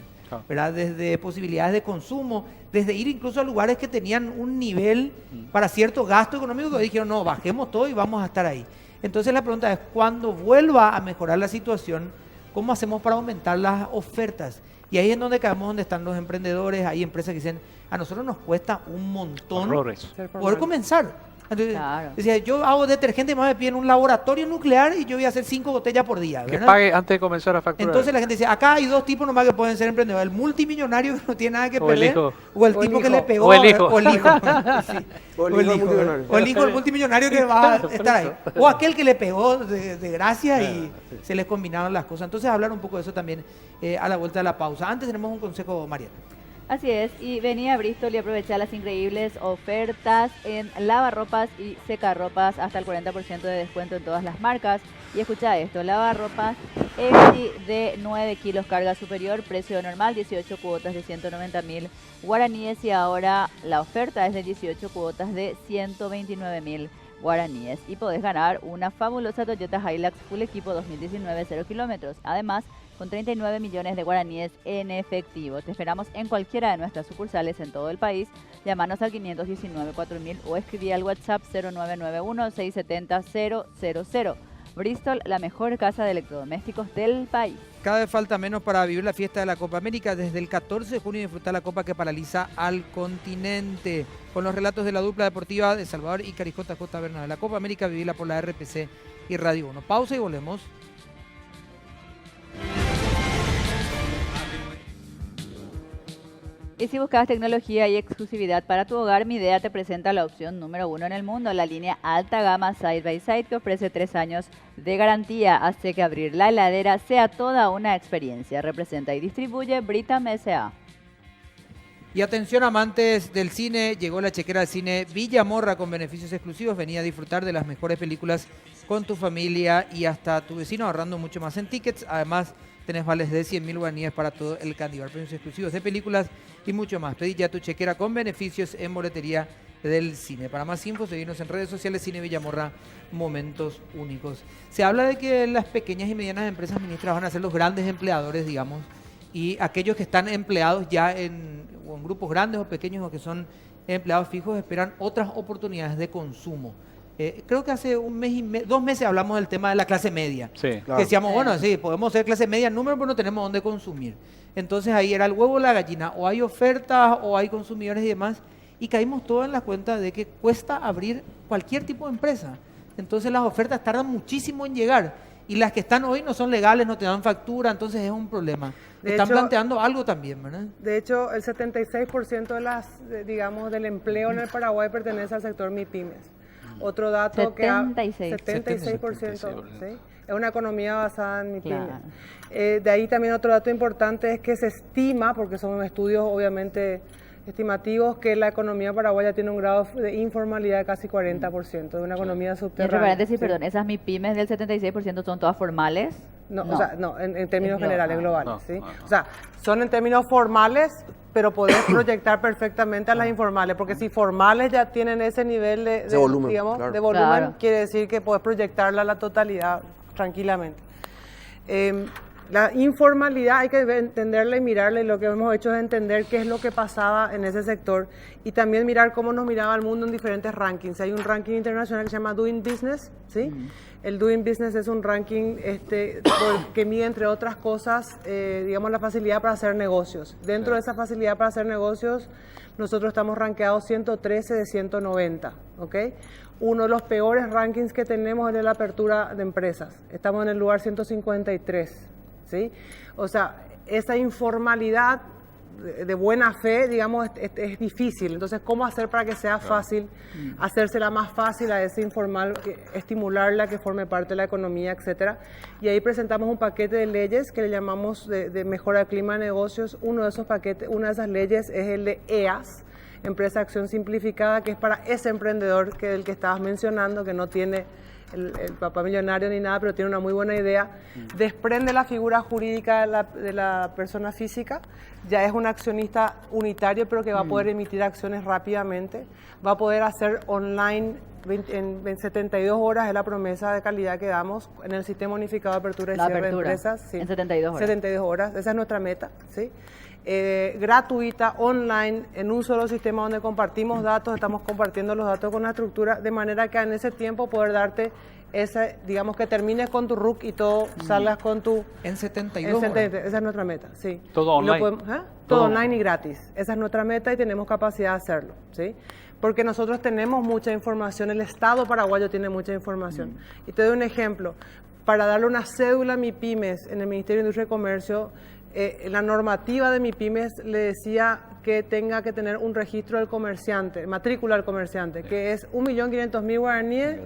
¿verdad? Desde posibilidades de consumo, desde ir incluso a lugares que tenían un nivel para cierto gasto económico, que dijeron, no, bajemos todo y vamos a estar ahí. Entonces la pregunta es, cuando vuelva a mejorar la situación, ¿cómo hacemos para aumentar las ofertas? Y ahí es donde caemos, donde están los emprendedores. Hay empresas que dicen, a nosotros nos cuesta un montón poder comenzar. Entonces, Claro. decía, yo hago detergente, más me piden un laboratorio nuclear y yo voy a hacer 5 botellas por día, Que ¿verdad? pague antes de comenzar a facturar. Entonces la gente dice, acá hay dos tipos nomás que pueden ser emprendedores: el multimillonario que no tiene nada que O el perder, hijo. o el O el tipo que hijo. le pegó, O el hijo. o el hijo. Sí. O el hijo multimillonario. O el hijo del multimillonario que va a estar ahí. O aquel que le pegó de gracia y se les combinaron las cosas. Entonces hablar un poco de eso también a la vuelta de la pausa. Antes tenemos un consejo, Mariana. Así es, y venía a Bristol y aprovechar las increíbles ofertas en lavarropas y secarropas, hasta el 40% de descuento en todas las marcas. Y escucha esto, lavarropas Easy de 9 kilos carga superior, precio normal, 18 cuotas de 190.000 guaraníes, y ahora la oferta es de 18 cuotas de 129.000 guaraníes. Y podés ganar una fabulosa Toyota Hilux Full Equipo 2019 0 kilómetros. Además, con 39 millones de guaraníes en efectivo. Te esperamos en cualquiera de nuestras sucursales en todo el país. Llámanos al 519-4000 o escribí al WhatsApp 0991-670-000. Bristol, la mejor casa de electrodomésticos del país. Cada vez falta menos para vivir la fiesta de la Copa América. Desde el 14 de junio disfrutar la Copa que paraliza al continente. Con los relatos de la dupla deportiva de Salvador y Carijota J. Bernal. La Copa América, vivirla por la RPC y Radio 1. Pausa y volvemos. Y si buscas tecnología y exclusividad para tu hogar, Mi Idea te presenta la opción número 1 en el mundo, la línea alta gama Side by Side, que ofrece 3 años de garantía. Hace que abrir la heladera sea toda una experiencia. Representa y distribuye Britam S.A. Y atención, amantes del cine, llegó la chequera del cine Villamorra con beneficios exclusivos. Venía a disfrutar de las mejores películas con tu familia y hasta tu vecino, ahorrando mucho más en tickets. Además, tenés vales de 100.000 guaraníes para todo el Candibar, premios exclusivos de películas y mucho más. Pedí ya tu chequera con beneficios en boletería del cine. Para más info, seguirnos en redes sociales, Cine Villamorra, momentos únicos. Se habla de que las pequeñas y medianas empresas ministras van a ser los grandes empleadores, digamos, y aquellos que están empleados ya en grupos grandes o pequeños o que son empleados fijos esperan otras oportunidades de consumo. Creo que hace 2 meses hablamos del tema de la clase media. Sí. Claro. Que decíamos, bueno, sí, podemos ser clase media en número, pero no tenemos dónde consumir. Entonces ahí era el huevo o la gallina, o hay ofertas o hay consumidores y demás, y caímos todos en la cuenta de que cuesta abrir cualquier tipo de empresa. Entonces las ofertas tardan muchísimo en llegar, y las que están hoy no son legales, no te dan factura, entonces es un problema. Están planteando algo también, ¿verdad? De hecho, el 76% digamos, del empleo en el Paraguay pertenece al sector MIPYMES. Otro dato 76%, ¿sí? Es una economía basada en MIPYMES. Claro. De ahí también otro dato importante es que se estima, porque son estudios obviamente estimativos, que la economía paraguaya tiene un grado de informalidad de casi 40%, de una economía Y entre subterránea. paréntesis, ¿sí? perdón, esas MIPYMES del 76% son todas formales. No, o sea, no, en términos generales, globales, no, ¿sí? no. O sea, son en términos formales, pero podés proyectar perfectamente a las informales, porque si formales ya tienen ese nivel de volumen, digamos, claro. de volumen, Claro. quiere decir que podés proyectarla a la totalidad tranquilamente. La informalidad hay que entenderla y mirarla, y lo que hemos hecho es entender qué es lo que pasaba en ese sector y también mirar cómo nos miraba el mundo en diferentes rankings. Hay un ranking internacional que se llama Doing Business, ¿sí? El Doing Business es un ranking que mide, entre otras cosas, digamos, la facilidad para hacer negocios. Dentro de esa facilidad para hacer negocios, nosotros estamos rankeados 113 de 190, ¿ok? Uno de los peores rankings que tenemos es de la apertura de empresas. Estamos en el lugar 153, ¿sí? O sea, esa informalidad de buena fe, digamos, es difícil. Entonces, ¿cómo hacer para que sea fácil, hacérsela más fácil a ese informal, estimularla, que forme parte de la economía, etcétera? Y ahí presentamos un paquete de leyes que le llamamos de mejora del clima de negocios. Uno de esos paquetes, una de esas leyes es el de EAS, Empresa Acción Simplificada, que es para ese emprendedor del que estabas mencionando, que no tiene el papá millonario ni nada, pero tiene una muy buena idea. Desprende la figura jurídica de la persona física, ya es un accionista unitario, pero que va a poder emitir acciones rápidamente, va a poder hacer online en 72 horas, es la promesa de calidad que damos en el sistema unificado de apertura y La cierre de apertura, empresas. Sí. en 72 horas. 72 horas, esa es nuestra meta, ¿sí? Gratuita, online, en un solo sistema donde compartimos datos, estamos compartiendo los datos con la estructura, de manera que en ese tiempo poder darte digamos, que termines con tu RUC y todo, salgas con tu... En 72 horas. Esa es nuestra meta, sí. Todo Y lo online. Todo Todo online y gratis. Esa es nuestra meta y tenemos capacidad de hacerlo, ¿sí? Porque nosotros tenemos mucha información, el Estado paraguayo tiene mucha información. Y te doy un ejemplo. Para darle una cédula a MIPYMES en el Ministerio de Industria y Comercio, la normativa de MIPYMES le decía que tenga que tener un registro del comerciante, matrícula del comerciante, que es 1.500.000 guaraníes,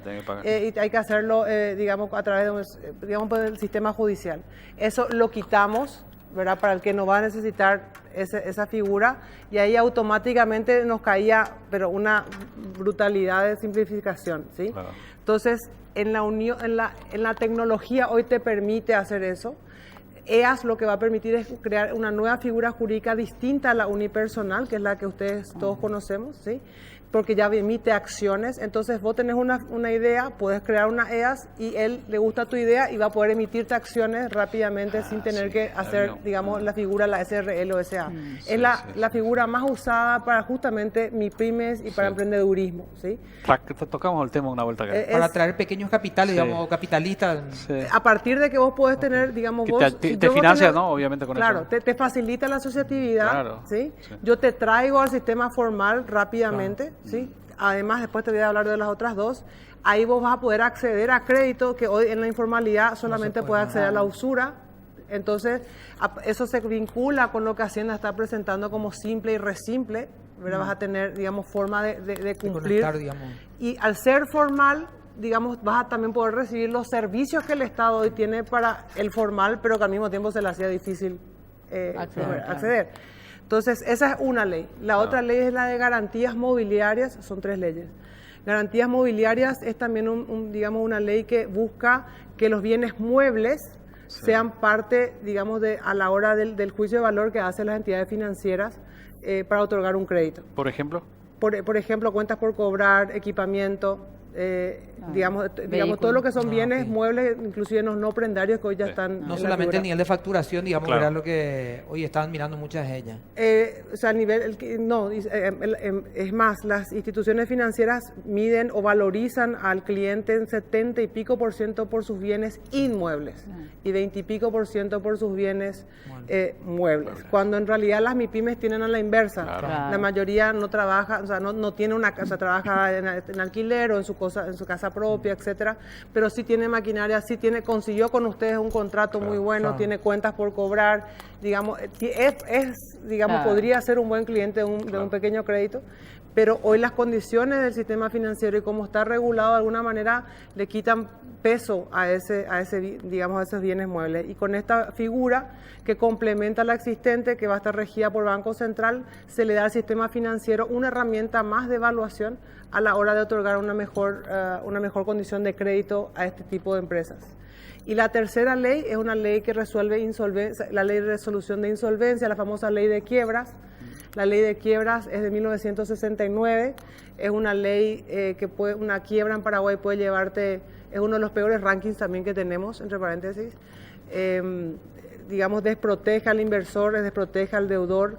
y hay que hacerlo, digamos, a través del sistema judicial. Eso lo quitamos, ¿verdad? Para el que no va a necesitar esa figura, y ahí automáticamente nos caía, pero una brutalidad de simplificación, ¿sí? Claro. Entonces, en la tecnología hoy te permite hacer eso. EAS lo que va a permitir es crear una nueva figura jurídica distinta a la unipersonal, que es la que ustedes todos conocemos, ¿sí? Porque ya emite acciones. Entonces vos tenés una idea, puedes crear una EAS y él le gusta tu idea y va a poder emitirte acciones rápidamente sin tener que hacer, digamos, la figura, la SRL o SA. Es la figura más usada para justamente MIPYMES y para emprendedurismo, ¿sí? Tocamos el tema una vuelta acá. Para atraer pequeños capitales, Sí. digamos, capitalistas. Sí. A partir de que vos podés tener, digamos, Que vos... te si yo vos financia, tenés- ¿no? Obviamente con Claro, eso. te facilita la asociatividad, Claro, ¿sí? sí. Yo te traigo al sistema formal rápidamente, ¿sí? Además, después te voy a hablar de las otras dos. Ahí vos vas a poder acceder a crédito, que hoy en la informalidad solamente puedes acceder a la usura. Entonces, eso se vincula con lo que Hacienda está presentando como simple y resimple, ¿verdad? Vas a tener, digamos, forma de cumplir. conectar, digamos. Y al ser formal, digamos, vas a también poder recibir los servicios que el Estado hoy tiene para el formal, pero que al mismo tiempo se le hacía difícil acceder. Entonces, esa es una ley. La otra ley es la de garantías mobiliarias, son 3 leyes. Garantías mobiliarias es también, digamos, una ley que busca que los bienes muebles sean parte, digamos, a la hora del juicio de valor que hacen las entidades financieras para otorgar un crédito. Por ejemplo. por ejemplo, cuentas por cobrar, equipamiento, digamos todo lo que son bienes, ok. muebles, inclusive los no prendarios que hoy ya están en No la solamente figura. el nivel de facturación, digamos, Claro. era lo que hoy estaban mirando muchas de ellas. O sea, a nivel, es más, las instituciones financieras miden o valorizan al cliente en 70 y pico % por sus bienes inmuebles y 20 y pico % por sus bienes muebles. Cuando en realidad las MIPYMES tienen a la inversa. Claro. La mayoría no trabaja, o sea, no tiene una casa, trabaja en alquiler o en su casa propia, etcétera, pero sí tiene maquinaria, consiguió con ustedes un contrato muy bueno, claro. tiene cuentas por cobrar, digamos, digamos, Claro. podría ser un buen cliente de un pequeño crédito, pero hoy las condiciones del sistema financiero y cómo está regulado de alguna manera le quitan peso a digamos, a esos bienes muebles. Y con esta figura que complementa la existente, que va a estar regida por Banco Central, se le da al sistema financiero una herramienta más de evaluación a la hora de otorgar una mejor condición de crédito a este tipo de empresas. Y la tercera ley es una ley que resuelve insolvencia, la ley de resolución de insolvencia, la famosa ley de quiebras. La ley de quiebras es de 1969, es una ley una quiebra en Paraguay puede llevarte, es uno de los peores rankings también que tenemos, entre paréntesis. Digamos, desprotege al inversor, desprotege al deudor.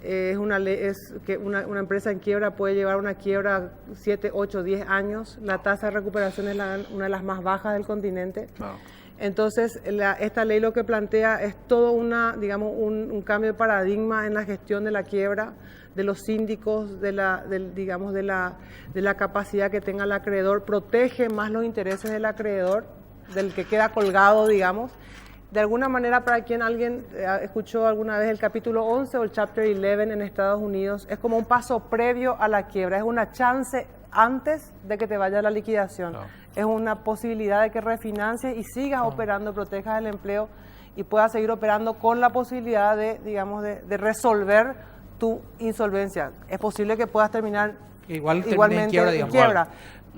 Es una ley, es que una empresa en quiebra puede llevar una quiebra 7, 8, 10 años. La tasa de recuperación es una de las más bajas del continente. Claro. Entonces, esta ley lo que plantea es todo un cambio de paradigma en la gestión de la quiebra, de los síndicos, de la capacidad que tenga el acreedor, protege más los intereses del acreedor, del que queda colgado, digamos. De alguna manera, para quien alguien escuchó alguna vez el capítulo 11 o el chapter 11 en Estados Unidos, es como un paso previo a la quiebra, es una chance antes de que te vaya a la liquidación. Claro. Es una posibilidad de que refinancies y sigas operando, protejas el empleo y puedas seguir operando con la posibilidad de resolver tu insolvencia. Es posible que puedas terminar Igualmente en quiebra, digamos.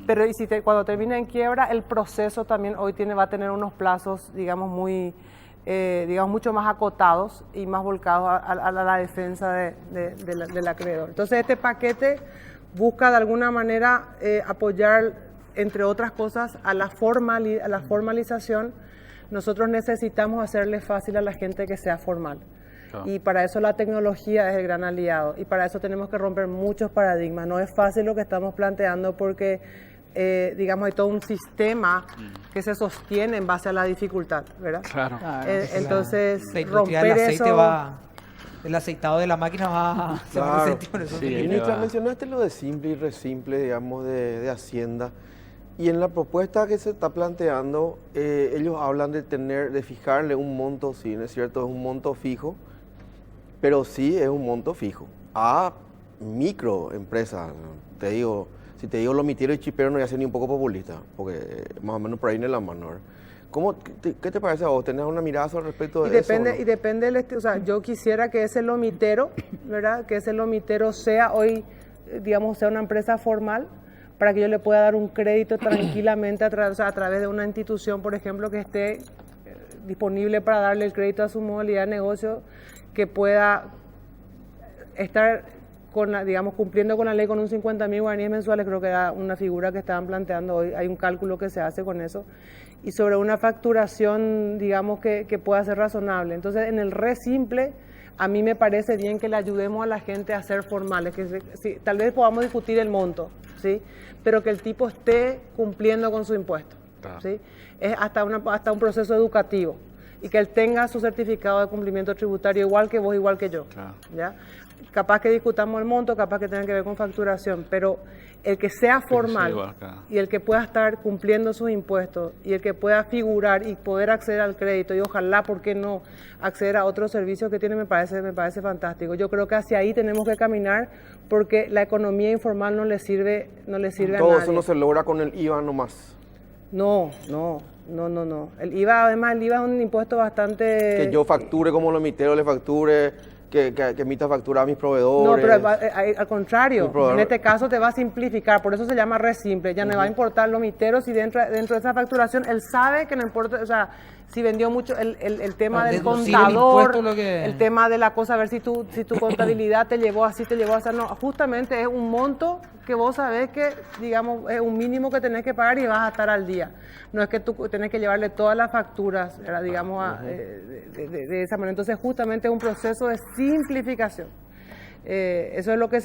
Pero cuando termina en quiebra, el proceso también hoy va a tener unos plazos, digamos, mucho más acotados y más volcados a la defensa del acreedor. Entonces, este paquete busca de alguna manera apoyar, entre otras cosas, a la formalización. Nosotros necesitamos hacerle fácil a la gente que sea formal. Claro. Y para eso la tecnología es el gran aliado. Y para eso tenemos que romper muchos paradigmas. No es fácil lo que estamos planteando porque, digamos, hay todo un sistema que se sostiene en base a la dificultad, ¿verdad? Claro. Claro. Entonces, La industria del romper aceite eso... el aceitado de la máquina se va a Claro. resentir con eso. Sí. Ministra, va. mencionaste lo de simple y resimple, digamos, de Hacienda. Y en la propuesta que se está planteando, ellos hablan de fijarle un monto, sí, ¿no es cierto? Es un monto fijo, pero sí es un monto fijo a microempresas. Te digo, si te digo lo mitero y chipero no voy a ser ni un poco populista, porque más o menos por ahí viene la mano. ¿Qué te parece a vos? ¿Tenés una mirada al respecto de eso? Y depende o sea, yo quisiera que ese lomitero, ¿verdad? Que ese lomitero sea hoy, digamos, sea una empresa formal, para que yo le pueda dar un crédito tranquilamente a través de una institución, por ejemplo, que esté disponible para darle el crédito a su modalidad de negocio, que pueda estar cumpliendo con la ley con un 50.000 guaraníes mensuales. Creo que era una figura que estaban planteando hoy, hay un cálculo que se hace con eso, y sobre una facturación, digamos, que pueda ser razonable. Entonces, en el re simple, a mí me parece bien que le ayudemos a la gente a ser formales, sí, tal vez podamos discutir el monto, ¿sí? Pero que el tipo esté cumpliendo con su impuesto, Claro. ¿sí? Es hasta un proceso educativo, y que él tenga su certificado de cumplimiento tributario igual que vos, igual que yo. Claro. ¿Ya? Capaz que discutamos el monto, capaz que tenga que ver con facturación, pero el que sea formal igual, claro. y el que pueda estar cumpliendo sus impuestos y el que pueda figurar y poder acceder al crédito y ojalá, ¿por qué no?, acceder a otros servicios que tiene, me parece fantástico. Yo creo que hacia ahí tenemos que caminar porque la economía informal no le sirve a Todo nadie. eso no se logra con el IVA nomás. No. El IVA, además, es un impuesto bastante... Que yo facture como lo emitero, le facture, que emita factura a mis proveedores. No, pero al contrario, Mi proveedor- en este caso te va a simplificar, por eso se llama re simple, ya no va a importar los miteros y dentro de esa facturación él sabe que no importa, o sea, si vendió mucho, el tema del deducir el contador, impuesto, lo que- el tema de la cosa, a ver si tu contabilidad te llevó así, te llevó a hacer, no, justamente es un monto que vos sabés que, digamos, es un mínimo que tenés que pagar y vas a estar al día. No es que tú tenés que llevarle todas las facturas, ¿verdad? Digamos, de esa manera. Entonces, justamente es un proceso de simplificación. Eso es lo que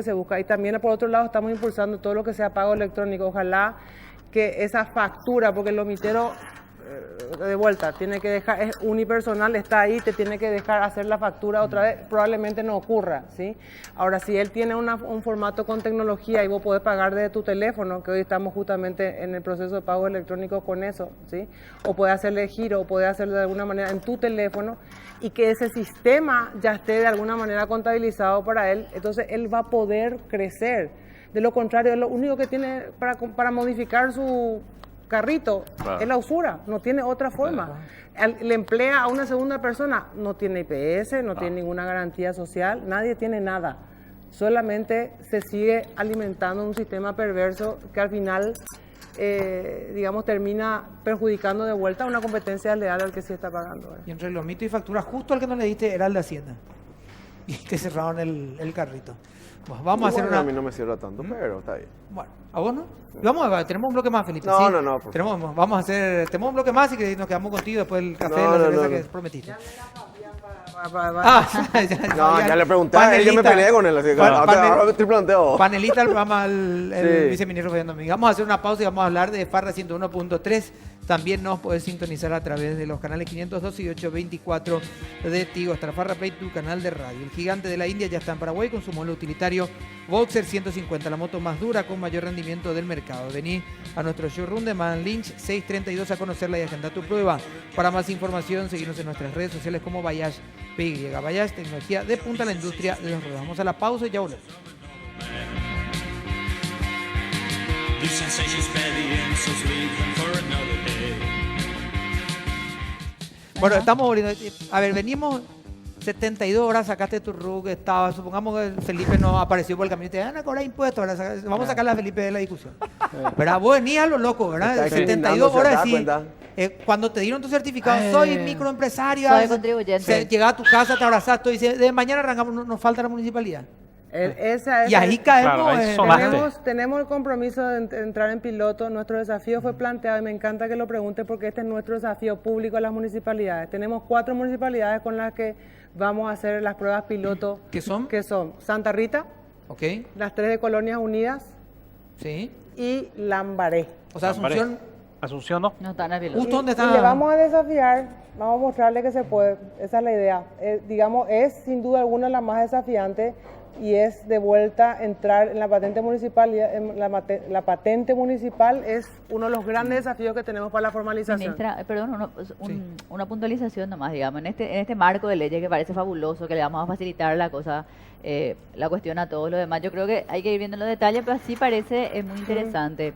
se busca. Y también, por otro lado, estamos impulsando todo lo que sea pago electrónico. Ojalá que esa factura, porque el lomitero, de vuelta, tiene que dejar, es unipersonal, está ahí, te tiene que dejar hacer la factura otra vez, probablemente no ocurra, ¿sí? Ahora, si él tiene un formato con tecnología y vos podés pagar desde tu teléfono, que hoy estamos justamente en el proceso de pago electrónico con eso, ¿sí? O podés hacerle giro, o podés hacerlo de alguna manera en tu teléfono, y que ese sistema ya esté de alguna manera contabilizado para él, entonces él va a poder crecer. De lo contrario, lo único que tiene para modificar su carrito es la usura, no tiene otra forma. Le emplea a una segunda persona, no tiene IPS, no tiene ninguna garantía social, nadie tiene nada. Solamente se sigue alimentando un sistema perverso que al final, digamos, termina perjudicando de vuelta una competencia leal al que sí está pagando. Y entre los mitos y facturas, justo al que no le diste era el de Hacienda. Y te cerraron el carrito. Bueno, vamos a hacer Bueno, una... a mí no me cierra tanto, pero está bien. Bueno, ¿a vos no? Vamos a ver, tenemos un bloque más, Felipe. No, ¿sí? no, por Vamos a hacer... Tenemos un bloque más y que nos quedamos contigo después del café, No, la no, cerveza no, que no. prometiste. Ah, No, ya le pregunté a él, yo me peleé con él, así que ahora te planteo. Panelista del programa, el Sí. viceministro Fabián Domínguez. Vamos a hacer una pausa y vamos a hablar de Farra 101.3. También nos podés sintonizar a través de los canales 512 y 824 de Tigo. Hasta Farra Play, tu canal de radio. El gigante de la India ya está en Paraguay con su modelo utilitario Boxer 150, la moto más dura con mayor rendimiento del mercado. Vení a nuestro showroom de Man Lynch 632 a conocerla y agendar tu prueba. Para más información, seguirnos en nuestras redes sociales como Bayash PY. Bayash, tecnología de punta a la industria de los ruedos. Vamos a la pausa y ya volvemos. These sensations fed the end, so leave them for another day. Bueno, estamos volviendo. A ver, venimos 72 horas, sacaste tu RUC, estaba, supongamos que Felipe no apareció por el camino y te van a cobrar impuestos, ahora vamos a sacar a Felipe de la discusión. ¿Verdad? Vos venías a lo loco, ¿verdad? Está 72 criminando, horas ¿se da sí. cuenta? Cuando te dieron tu certificado, soy microempresario. Soy contribuyente. Llegaba a tu casa, te abrazaste y dices, de mañana arrancamos, nos falta la municipalidad. esa es Y ahí caemos. Claro, ahí sonaste. Tenemos el compromiso de entrar en piloto. Nuestro desafío fue planteado y me encanta que lo pregunte porque este es nuestro desafío público a las municipalidades. Tenemos 4 municipalidades con las que vamos a hacer las pruebas piloto. ¿Qué son? Que son Santa Rita, Ok, las 3 de Colonias Unidas sí. y Lambaré. O sea, Asunción, Asunción no. No están en el piloto. justo donde Y le está. vamos a desafiar, vamos a mostrarle que se puede. Esa es la idea. Digamos, es sin duda alguna la más desafiante y es de vuelta entrar en la patente municipal. La patente municipal es uno de los grandes desafíos que tenemos para la formalización. Ministra, perdón, una puntualización nomás, digamos, en este marco de leyes que parece fabuloso, que le vamos a facilitar la cosa, la cuestión a todos los demás. Yo creo que hay que ir viendo los detalles, pero así parece muy interesante.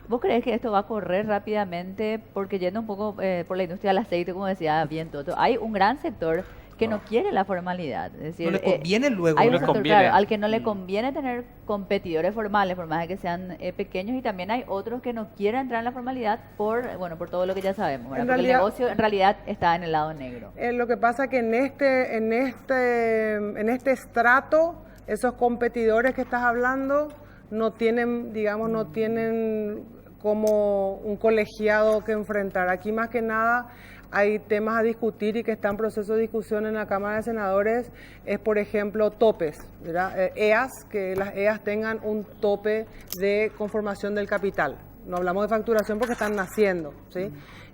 ¿Vos crees que esto va a correr rápidamente? Porque yendo un poco por la industria del aceite, como decía bien Toto, hay un gran sector que no quiere la formalidad. Es decir, No le conviene luego. hay No un le sector, conviene. claro, al que no le conviene tener competidores formales, por más de que sean pequeños, y también hay otros que no quieren entrar en la formalidad por todo lo que ya sabemos, ¿verdad? En Porque realidad- el negocio en realidad está en el lado negro. Lo que pasa que en este estrato, esos competidores que estás hablando no tienen, digamos, no tienen como un colegiado que enfrentar. Aquí más que nada hay temas a discutir y que está en proceso de discusión en la Cámara de Senadores, es por ejemplo topes, ¿verdad? Que las EAS tengan un tope de conformación del capital. No hablamos de facturación porque están naciendo, ¿sí?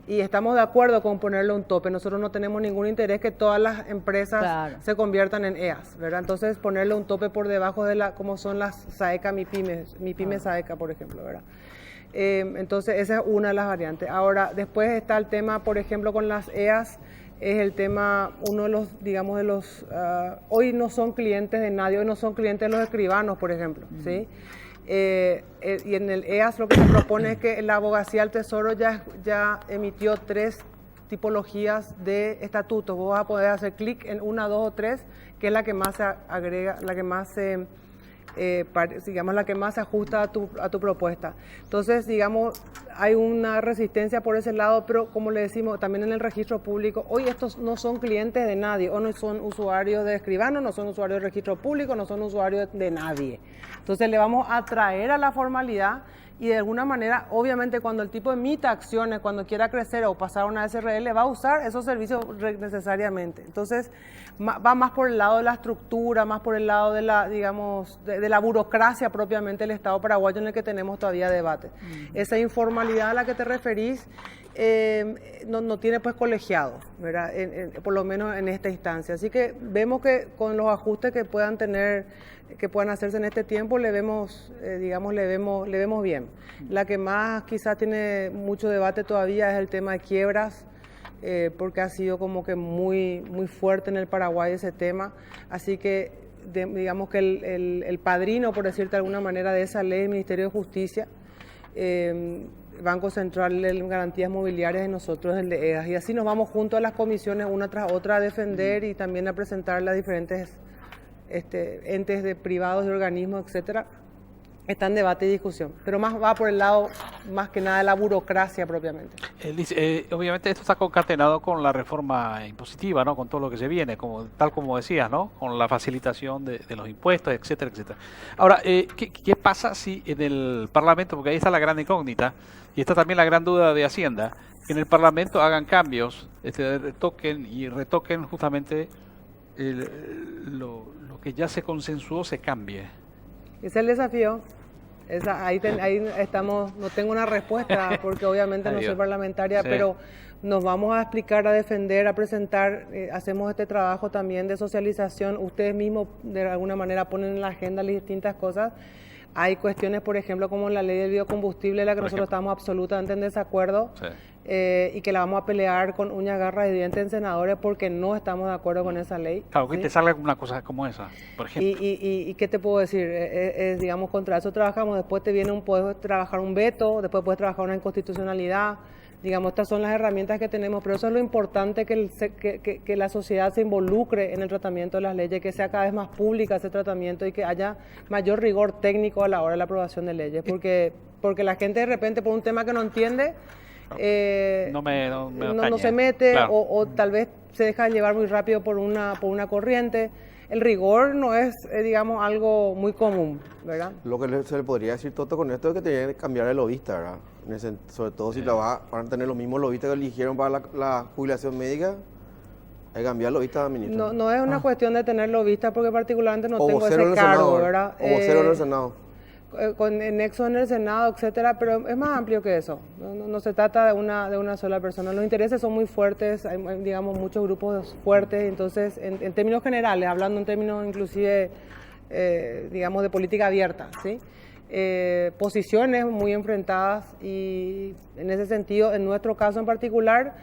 Y estamos de acuerdo con ponerle un tope. Nosotros no tenemos ningún interés que todas las empresas Claro. se conviertan en EAS, ¿verdad? Entonces ponerle un tope por debajo de como son las SAECA, MIPYME SAECA, por ejemplo, ¿verdad? Entonces esa es una de las variantes. Ahora, después está el tema, por ejemplo, con las EAS, es el tema, uno de los, digamos, hoy no son clientes de nadie, hoy no son clientes de los escribanos, por ejemplo, ¿sí? Y en el EAS lo que se propone es que la Abogacía del Tesoro ya emitió 3 tipologías de estatutos. Vos vas a poder hacer clic en 1, 2 o 3, que es la que más se agrega, la que más se digamos, la que más se ajusta a tu propuesta. Entonces, digamos, hay una resistencia por ese lado, pero como le decimos, también en el registro público, hoy estos no son clientes de nadie, o no son usuarios de escribano, no son usuarios de registro público, no son usuarios de nadie. Entonces, le vamos a traer a la formalidad y de alguna manera, obviamente, cuando el tipo emita acciones, cuando quiera crecer o pasar a una SRL, va a usar esos servicios necesariamente. Entonces, va más por el lado de la estructura, más por el lado de la, digamos, de la burocracia propiamente del Estado paraguayo en el que tenemos todavía debate. Esa informalidad a la que te referís no tiene pues colegiado, ¿verdad? Por lo menos en esta instancia. Así que vemos que con los ajustes que puedan hacerse en este tiempo, le vemos bien. La que más quizás tiene mucho debate todavía es el tema de quiebras, porque ha sido como que muy fuerte en el Paraguay ese tema. Así que digamos que el padrino, por decirte de alguna manera, de esa ley, el Ministerio de Justicia, Banco Central de Garantías Mobiliarias y nosotros el de EGAS. Y así nos vamos junto a las comisiones una tras otra a defender y también a presentar las diferentes entes de privados, de organismos, etcétera. Está en debate y discusión, pero más va por el lado, más que nada, de la burocracia propiamente. Obviamente esto está concatenado con la reforma impositiva, ¿no? Con todo lo que se viene, tal como decías, ¿no? Con la facilitación de los impuestos, etcétera, etcétera. Ahora, ¿qué pasa si en el Parlamento, porque ahí está la gran incógnita, y está también la gran duda de Hacienda, que en el Parlamento hagan cambios, retoquen justamente lo que ya se consensuó se cambie? Es el desafío. Ahí estamos, no tengo una respuesta porque obviamente no soy parlamentaria, sí. Pero nos vamos a explicar, a defender, a presentar, hacemos este trabajo también de socialización. Ustedes mismos de alguna manera ponen en la agenda las distintas cosas. Hay cuestiones, por ejemplo, como la ley del biocombustible, la que nosotros estamos absolutamente en desacuerdo. Sí. Y que la vamos a pelear con uñas, garras y dientes en senadores porque no estamos de acuerdo con esa ley. Claro, que ¿sí? Te salga una cosa como esa, por ejemplo. ¿Y qué te puedo decir? Digamos, contra eso trabajamos. Después puedes trabajar un veto, después puedes trabajar una inconstitucionalidad. Digamos, estas son las herramientas que tenemos, pero eso es lo importante, que la sociedad se involucre en el tratamiento de las leyes, que sea cada vez más pública ese tratamiento y que haya mayor rigor técnico a la hora de la aprobación de leyes. Porque la gente de repente, por un tema que no entiende, no se mete, claro. o tal vez se deja llevar muy rápido por una corriente. El rigor no es, digamos, algo muy común, ¿verdad? Lo que se le podría decir, Toto, con esto es que tiene que cambiar el lobista, ¿verdad? Sobre todo si van a tener los mismos lobistas que eligieron para la jubilación médica, hay que cambiar lobista, ministro. No es una cuestión de tener lobistas, porque particularmente no tengo ese cargo, ¿verdad? O vocero en el Senado. Con nexos en el Senado, etcétera, pero es más amplio que eso. No se trata de una sola persona. Los intereses son muy fuertes, hay, digamos, muchos grupos fuertes, entonces, en términos generales, hablando en términos inclusive, digamos, de política abierta, ¿sí? Posiciones muy enfrentadas y en ese sentido, en nuestro caso en particular,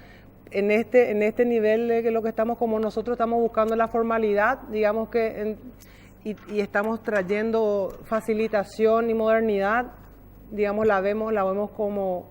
en este nivel de que lo que estamos, como nosotros estamos buscando la formalidad, digamos que... Y estamos trayendo facilitación y modernidad, digamos, la vemos como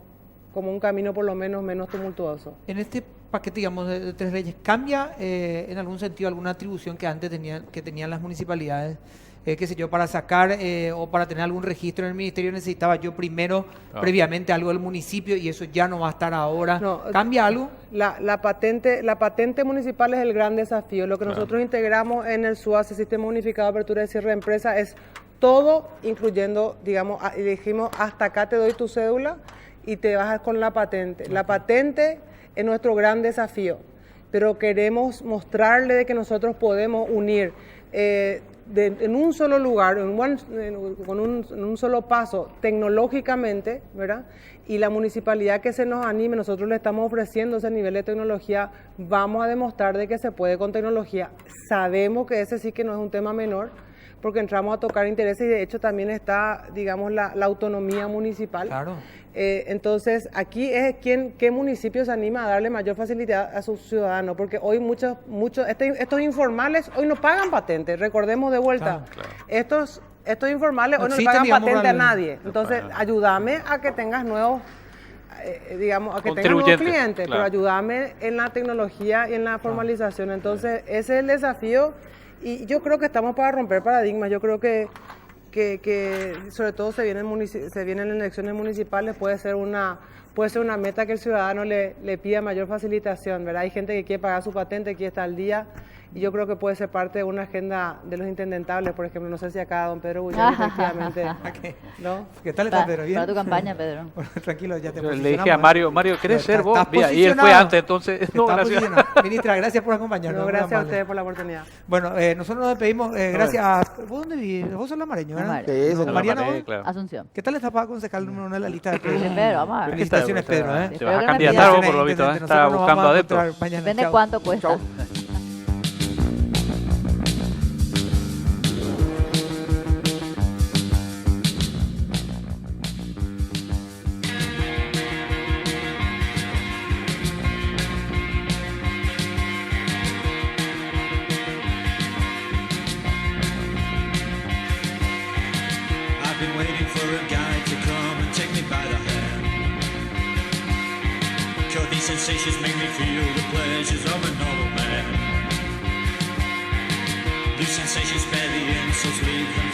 un camino por lo menos tumultuoso. En este paquete, digamos, de tres leyes, ¿cambia en algún sentido alguna atribución que antes tenían las municipalidades? Qué sé yo, para sacar o para tener algún registro en el ministerio necesitaba yo previamente algo del municipio y eso ya no va a estar ahora. No, ¿cambia algo? La patente municipal es el gran desafío. Lo que nosotros integramos en el SUACE, Sistema Unificado de Apertura y Cierre de Empresa, es todo, incluyendo, digamos, dijimos, hasta acá te doy tu cédula y te bajas con la patente. La patente es nuestro gran desafío, pero queremos mostrarle de que nosotros podemos unir en un solo lugar, con un solo paso, tecnológicamente, ¿verdad? Y la municipalidad que se nos anime, nosotros le estamos ofreciendo ese nivel de tecnología, vamos a demostrar de que se puede con tecnología. Sabemos que ese sí que no es un tema menor, porque entramos a tocar intereses y de hecho también está, digamos, la autonomía municipal. Claro. Entonces, aquí es qué municipio se anima a darle mayor facilidad a sus ciudadanos, porque hoy estos informales hoy no pagan patentes, recordemos de vuelta. Claro. Estos informales hoy no le pagan patente a nadie. Entonces, ayúdame a que tengas nuevos, digamos, a que tengas nuevos clientes, claro. Pero ayúdame en la tecnología y en la formalización. Entonces, ese es el desafío y yo creo que estamos para romper paradigmas. Yo creo que que sobre todo se vienen elecciones municipales, puede ser una meta que el ciudadano le pida mayor facilitación, ¿verdad? Hay gente que quiere pagar su patente, quiere estar al día, y yo creo que puede ser parte de una agenda de los intendentables, por ejemplo. No sé si acá don Pedro Guyari efectivamente, ¿no? ¿Qué tal estás, Pedro? ¿Bien? Para tu campaña, Pedro. Bueno, tranquilo, ya te Yo le posicionamos, dije a Mario, ¿querés ser vos? Mira, y él fue antes, entonces, no, gracias. Ministra, gracias por acompañarnos. No, muy gracias a amable. ustedes por la oportunidad. Bueno, nosotros nos despedimos. Gracias. ¿Vos dónde vivís? Vos sos lamareño, ¿verdad? Lamare. Sí, eso No, no. Mariana, Lamare, ¿vos? claro. Asunción. ¿Qué tal estás para concejal número 1 de la lista de Pedro? Dice Pedro, vamos a ver. Felicitaciones, Pedro. ¿eh? Te Espero vas a que candidatar vos, no por lo visto, Intendente, está nosotros nos buscando vamos a adeptos. encontrar mañana. Depende Chao. cuánto cuesta. I've been waiting for a guy to come and take me by the hand. Cause these sensations make me feel the pleasures of a normal man. These sensations spare the end, so sweet and